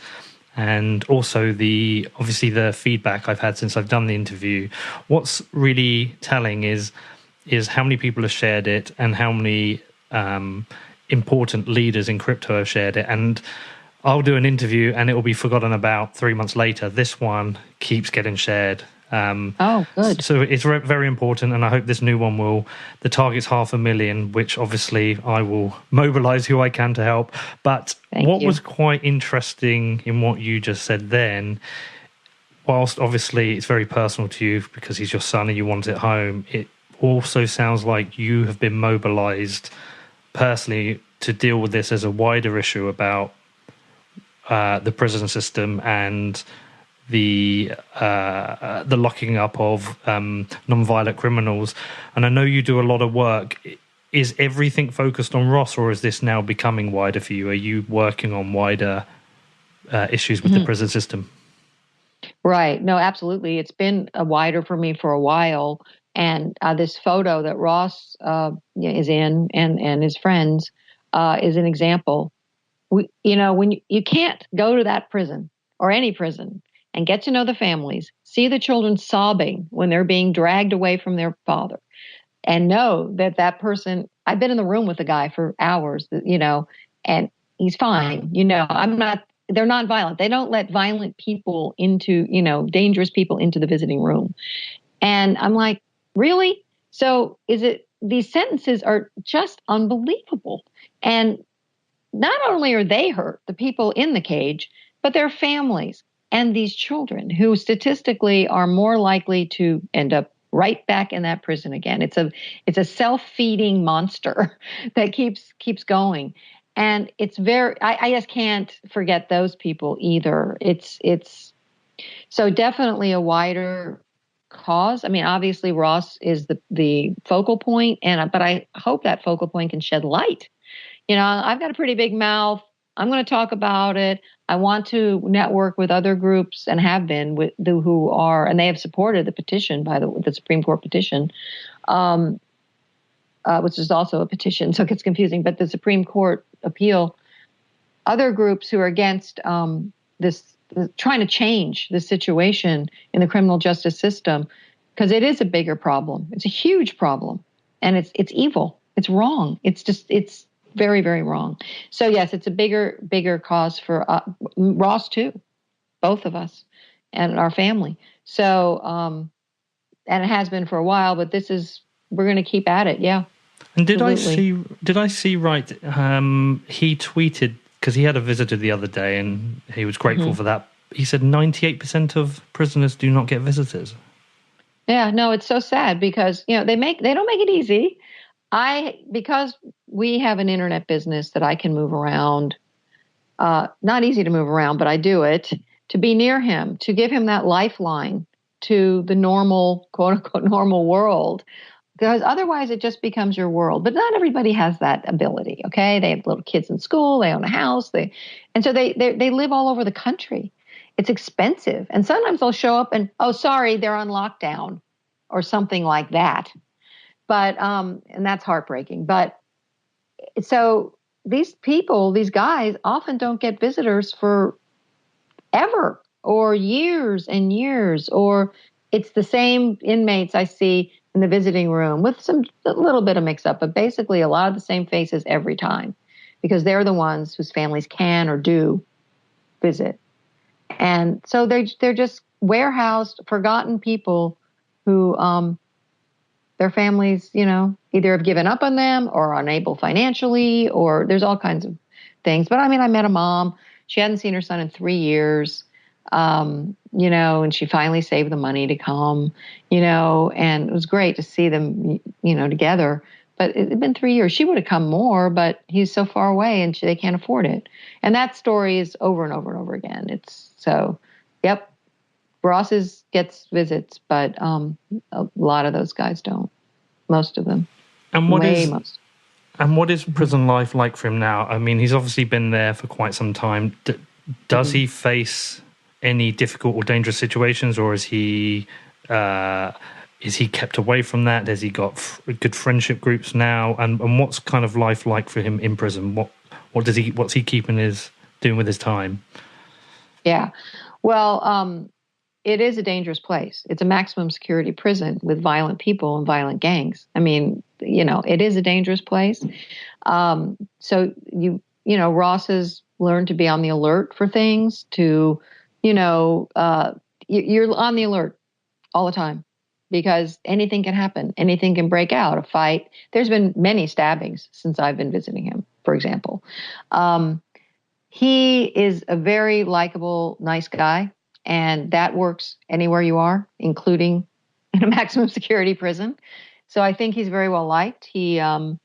And also obviously the feedback I've had since I've done the interview. What's really telling is how many people have shared it and how many important leaders in crypto have shared it. And I'll do an interview and it will be forgotten about 3 months later. This one keeps getting shared. Good. So it's very important, and I hope this new one will. The target's 500,000, which obviously I will mobilize who I can to help. But what was quite interesting in what you just said then, whilst obviously it's very personal to you because he's your son and you want it home, it also sounds like you have been mobilized personally to deal with this as a wider issue about the prison system and the locking up of non-violent criminals. And I know you do a lot of work is everything focused on Ross, or is this now becoming wider for you? Are you working on wider issues with the prison system? Right. No, absolutely. It's been wider for me for a while. And this photo that Ross is in and his friends is an example. When you can't go to that prison or any prison and get to know the families, see the children sobbing when they're being dragged away from their father, and know that person, I've been in the room with the guy for hours, and he's fine. They're not violent. They don't let violent people into, dangerous people into the visiting room. And I'm like, really? So these sentences are just unbelievable. And not only are they hurt, the people in the cage, but their families and these children who statistically are more likely to end up right back in that prison again. It's a self-feeding monster that keeps going. And it's I just can't forget those people either. It's so definitely a wider cause. I mean, obviously Ross is the focal point, but I hope that focal point can shed light. I've got a pretty big mouth. I'm going to talk about it. I want to network with other groups and have been and they have supported the petition, the Supreme Court petition, which is also a petition, so it gets confusing, but the Supreme Court appeal, other groups who are against trying to change the situation in the criminal justice system, because it is a bigger problem. It's a huge problem, and it's evil. It's wrong. It's very, very wrong. So yes, it's a bigger cause for Ross too, both of us and our family. So, and it has been for a while, but we're going to keep at it. Yeah. And did I see right? He tweeted, because he had a visitor the other day, and he was grateful for that. He said 98% of prisoners do not get visitors. Yeah, no, it's so sad because they don't make it easy. Because we have an internet business that I can move around. Not easy to move around, but I do it to be near him, to give him that lifeline to the normal, quote unquote, normal world. Because otherwise it just becomes your world. But not everybody has that ability, okay? They have little kids in school, they own a house, and so they live all over the country. It's expensive. And sometimes they'll show up and, oh, sorry, they're on lockdown or something like that. But, and that's heartbreaking. But so these guys often don't get visitors for ever or years and years, or it's the same inmates I see in the visiting room with a little bit of mix up, but basically a lot of the same faces every time, because they're the ones whose families can or do visit. And so they're just warehoused, forgotten people who, their families, either have given up on them or are unable financially, or there's all kinds of things. But I mean, I met a mom. She hadn't seen her son in 3 years, and she finally saved the money to come, and it was great to see them, together. But it had been 3 years. She would have come more, but he's so far away and they can't afford it. And that story is over and over and over again. Yep. Ross gets visits, but a lot of those guys don't. Most of them. And what is prison life like for him now? I mean, he's obviously been there for quite some time. Does he face any difficult or dangerous situations, or is he kept away from that? Has he got good friendship groups now? And what's kind of life like for him in prison? What's he doing with his time? Yeah. Well, it is a dangerous place. It's a maximum security prison with violent people and violent gangs. I mean, it is a dangerous place. So Ross has learned to be on the alert for things, you're on the alert all the time because anything can happen. Anything can break out, a fight. There's been many stabbings since I've been visiting him, for example. He is a very likable, nice guy. And that works anywhere you are, including in a maximum security prison. So I think he's very well liked. He helps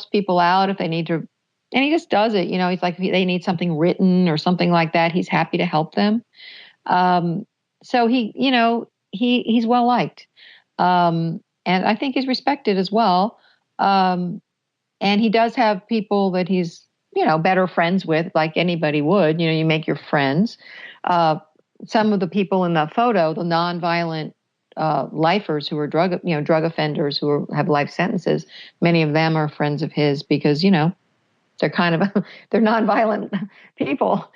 people out if they need to, and he just does it. He's like, if they need something written or something like that, he's happy to help them. So he's well liked. And I think he's respected as well. And he does have people that he's, better friends with, like anybody would. You make your friends. Some of the people in the photo, the nonviolent lifers who are drug offenders who have life sentences, many of them are friends of his because, they're kind of, they're nonviolent people.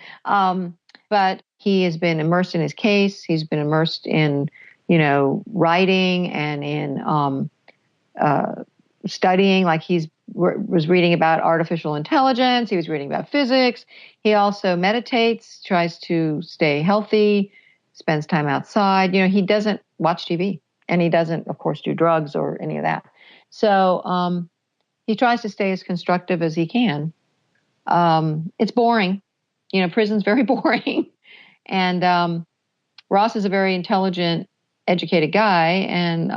But he has been immersed in his case. He's been immersed in, writing and in studying. Like was reading about artificial intelligence. He was reading about physics. He also meditates, tries to stay healthy, spends time outside. He doesn't watch TV, and he doesn't, of course, do drugs or any of that. So he tries to stay as constructive as he can. It's boring. Prison's very boring. And Ross is a very intelligent, educated guy. And,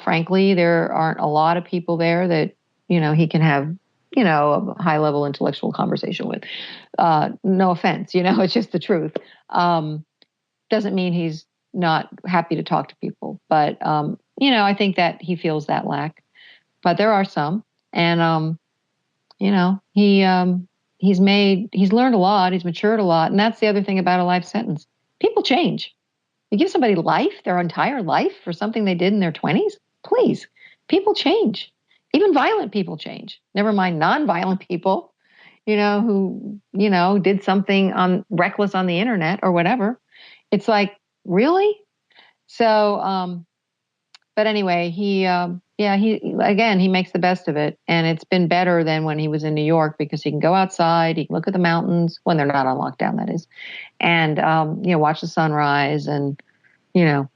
frankly, there aren't a lot of people there that, he can have, a high-level intellectual conversation with. No offense, it's just the truth. Doesn't mean he's not happy to talk to people. But, I think that he feels that lack. But there are some. And, he's learned a lot. He's matured a lot. And that's the other thing about a life sentence. People change. You give somebody life, their entire life, for something they did in their 20s, please. People change. Even violent people change. Never mind nonviolent people, who, did something reckless on the internet or whatever. It's like, really? So, but anyway, he makes the best of it. And it's been better than when he was in New York because he can go outside, he can look at the mountains when they're not on lockdown, that is, and, watch the sunrise and, and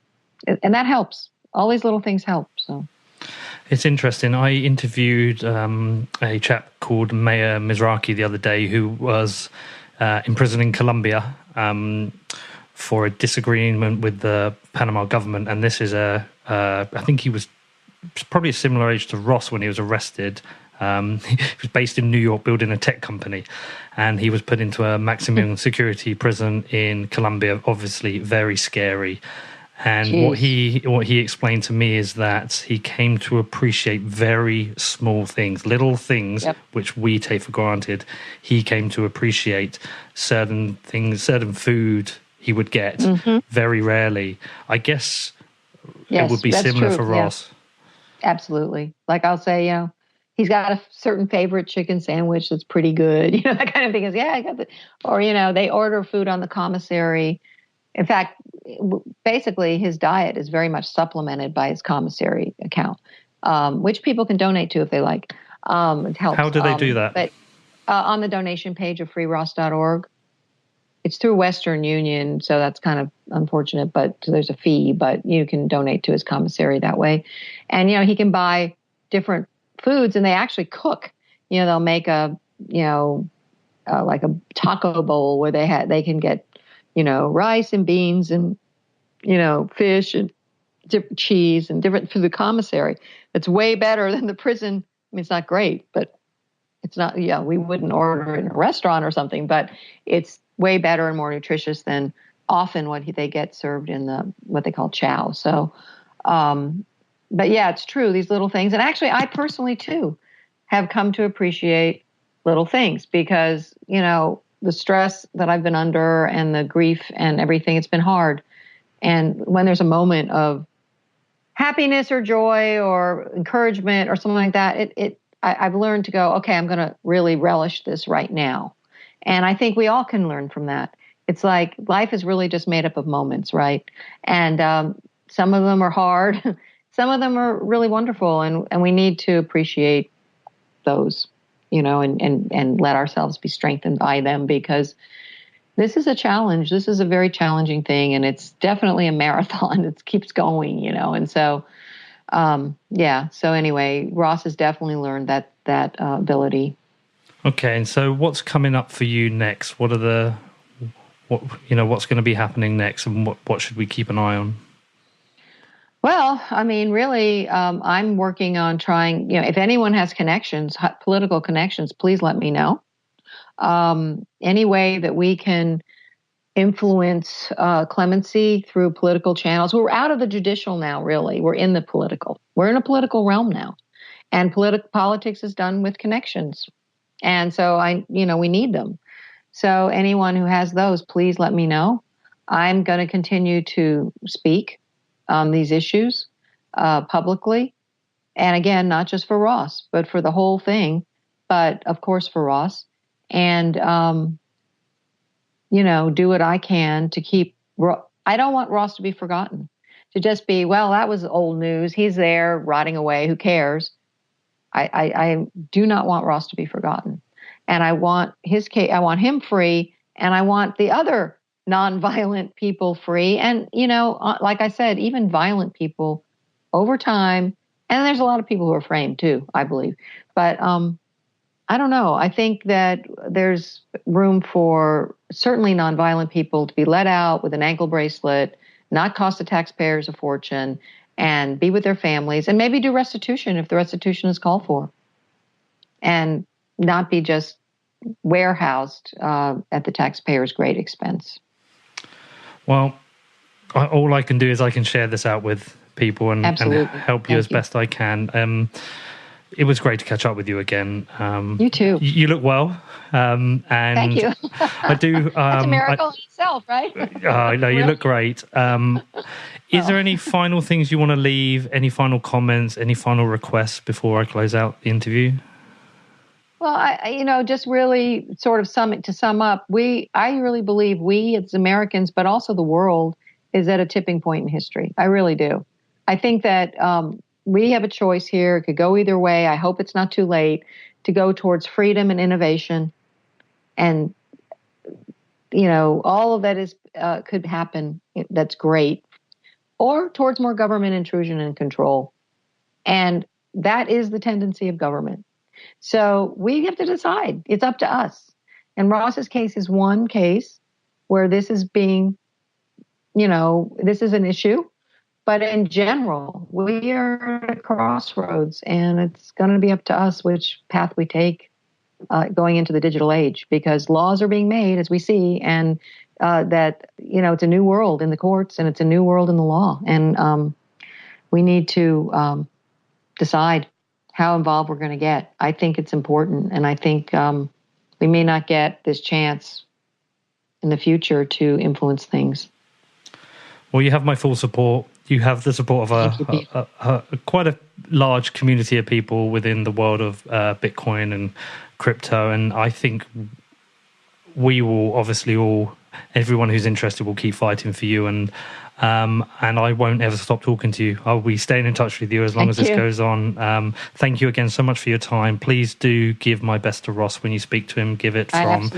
that helps. All these little things help. So it's interesting. I interviewed a chap called Mayor Mizraki the other day who was in prison in Colombia for a disagreement with the Panama government. And this is I think he was probably a similar age to Ross when he was arrested. He was based in New York building a tech company, and he was put into a maximum security prison in Colombia, obviously very scary. And what he explained to me is that he came to appreciate very small things, little things, which we take for granted. He came to appreciate certain things, certain food he would get very rarely. I guess it would be similar for Ross. Absolutely. Like I'll say, he's got a certain favorite chicken sandwich that's pretty good. That kind of thing is, I got the, or, they order food on the commissary. In fact, basically his diet is very much supplemented by his commissary account, which people can donate to if they like. It helps. How do they do that? But on the donation page of freeross.org. It's through Western Union, so that's kind of unfortunate, but there's a fee, but you can donate to his commissary that way. And, he can buy different foods, and they actually cook. They'll make a like a taco bowl where they can get, rice and beans and, fish and different cheese and different for the commissary. It's way better than the prison. I mean, it's not great, but it's not, we wouldn't order it in a restaurant or something, but it's way better and more nutritious than often what they get served in what they call chow. So, but yeah, it's true. These little things. And actually, I personally too have come to appreciate little things because, the stress that I've been under and the grief and everything, it's been hard. And when there's a moment of happiness or joy or encouragement or something like that, I've learned to go, okay, I'm going to really relish this right now. And I think we all can learn from that. It's like life is really just made up of moments, right? And some of them are hard. Some of them are really wonderful. And we need to appreciate those, and let ourselves be strengthened by them because this is a challenge. This is a very challenging thing. And it's definitely a marathon. It keeps going, And so, So anyway, Ross has definitely learned that ability. Okay, and so what's coming up for you next? What's going to be happening next, and what should we keep an eye on? Well, I mean, really, I'm working on trying. If anyone has connections, political connections, please let me know. Any way that we can influence clemency through political channels. We're out of the judicial now. Really, we're in a political realm now. And politics is done with connections. And so we need them. So anyone who has those, please let me know. I'm going to continue to speak on these issues publicly. And again, not just for Ross, but for the whole thing, but of course for Ross. And, do what I can to keep, I don't want Ross to be forgotten, to just be, well, that was old news. He's there rotting away. Who cares? I do not want Ross to be forgotten. And I want his case, I want him free, and I want the other nonviolent people free. And, like I said, even violent people over time. And there's a lot of people who are framed too, I believe. But I don't know. I think that there's room for certainly nonviolent people to be let out with an ankle bracelet, not cost the taxpayers a fortune, and be with their families, and maybe do restitution if the restitution is called for, and not be just warehoused at the taxpayer's great expense. Well, all I can do is I can share this out with people and help you as best I can. It was great to catch up with you again. You too. You look well. And thank you. I do. That's a miracle in itself, right? No, you look great. Is there any final things you want to leave? Any final comments? Any final requests before I close out the interview? Well, I just really sort of sum up, I really believe we as Americans, but also the world, is at a tipping point in history. I really do. I think that we have a choice here. It could go either way. I hope it's not too late to go towards freedom and innovation. And, all of that could happen. That's great. Or towards more government intrusion and control. And that is the tendency of government. So we have to decide. It's up to us. And Ross's case is one case where this is being, this is an issue. But in general, we are at a crossroads, and it's going to be up to us which path we take going into the digital age, because laws are being made, as we see, and that, it's a new world in the courts, and it's a new world in the law. And we need to decide how involved we're going to get. I think it's important, and I think we may not get this chance in the future to influence things. Well, you have my full support. You have the support of quite a large community of people within the world of Bitcoin and crypto, and I think we will obviously everyone who's interested will keep fighting for you, and I won't ever stop talking to you. I'll be staying in touch with you as long as this goes on. Thank you again so much for your time. Please do give my best to Ross when you speak to him. Give it from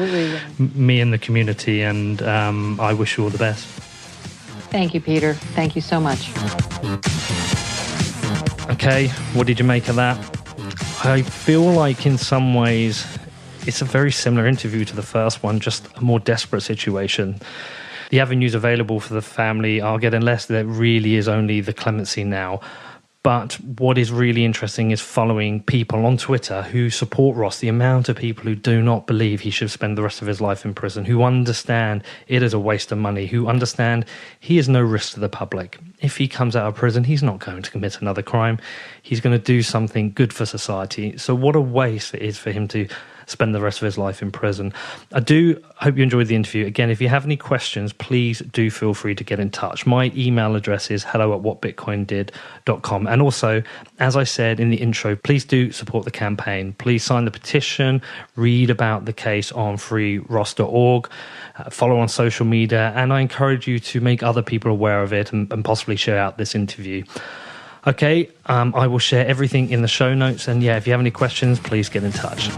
me and the community, and I wish you all the best. Thank you, Peter. Thank you so much. Okay, what did you make of that? I feel like in some ways it's a very similar interview to the first one, just a more desperate situation. The avenues available for the family are getting less. There really is only the clemency now. But what is really interesting is following people on Twitter who support Ross, the amount of people who do not believe he should spend the rest of his life in prison, who understand it is a waste of money, who understand he is no risk to the public. If he comes out of prison, he's not going to commit another crime. He's going to do something good for society. So what a waste it is for him to spend the rest of his life in prison. I do hope you enjoyed the interview. Again, if you have any questions, please do feel free to get in touch. My email address is hello@whatbitcoindid.com. And also, as I said in the intro, please do support the campaign. Please sign the petition, read about the case on freeross.org, follow on social media, and I encourage you to make other people aware of it and possibly share out this interview. Okay, I will share everything in the show notes. And yeah, if you have any questions, please get in touch.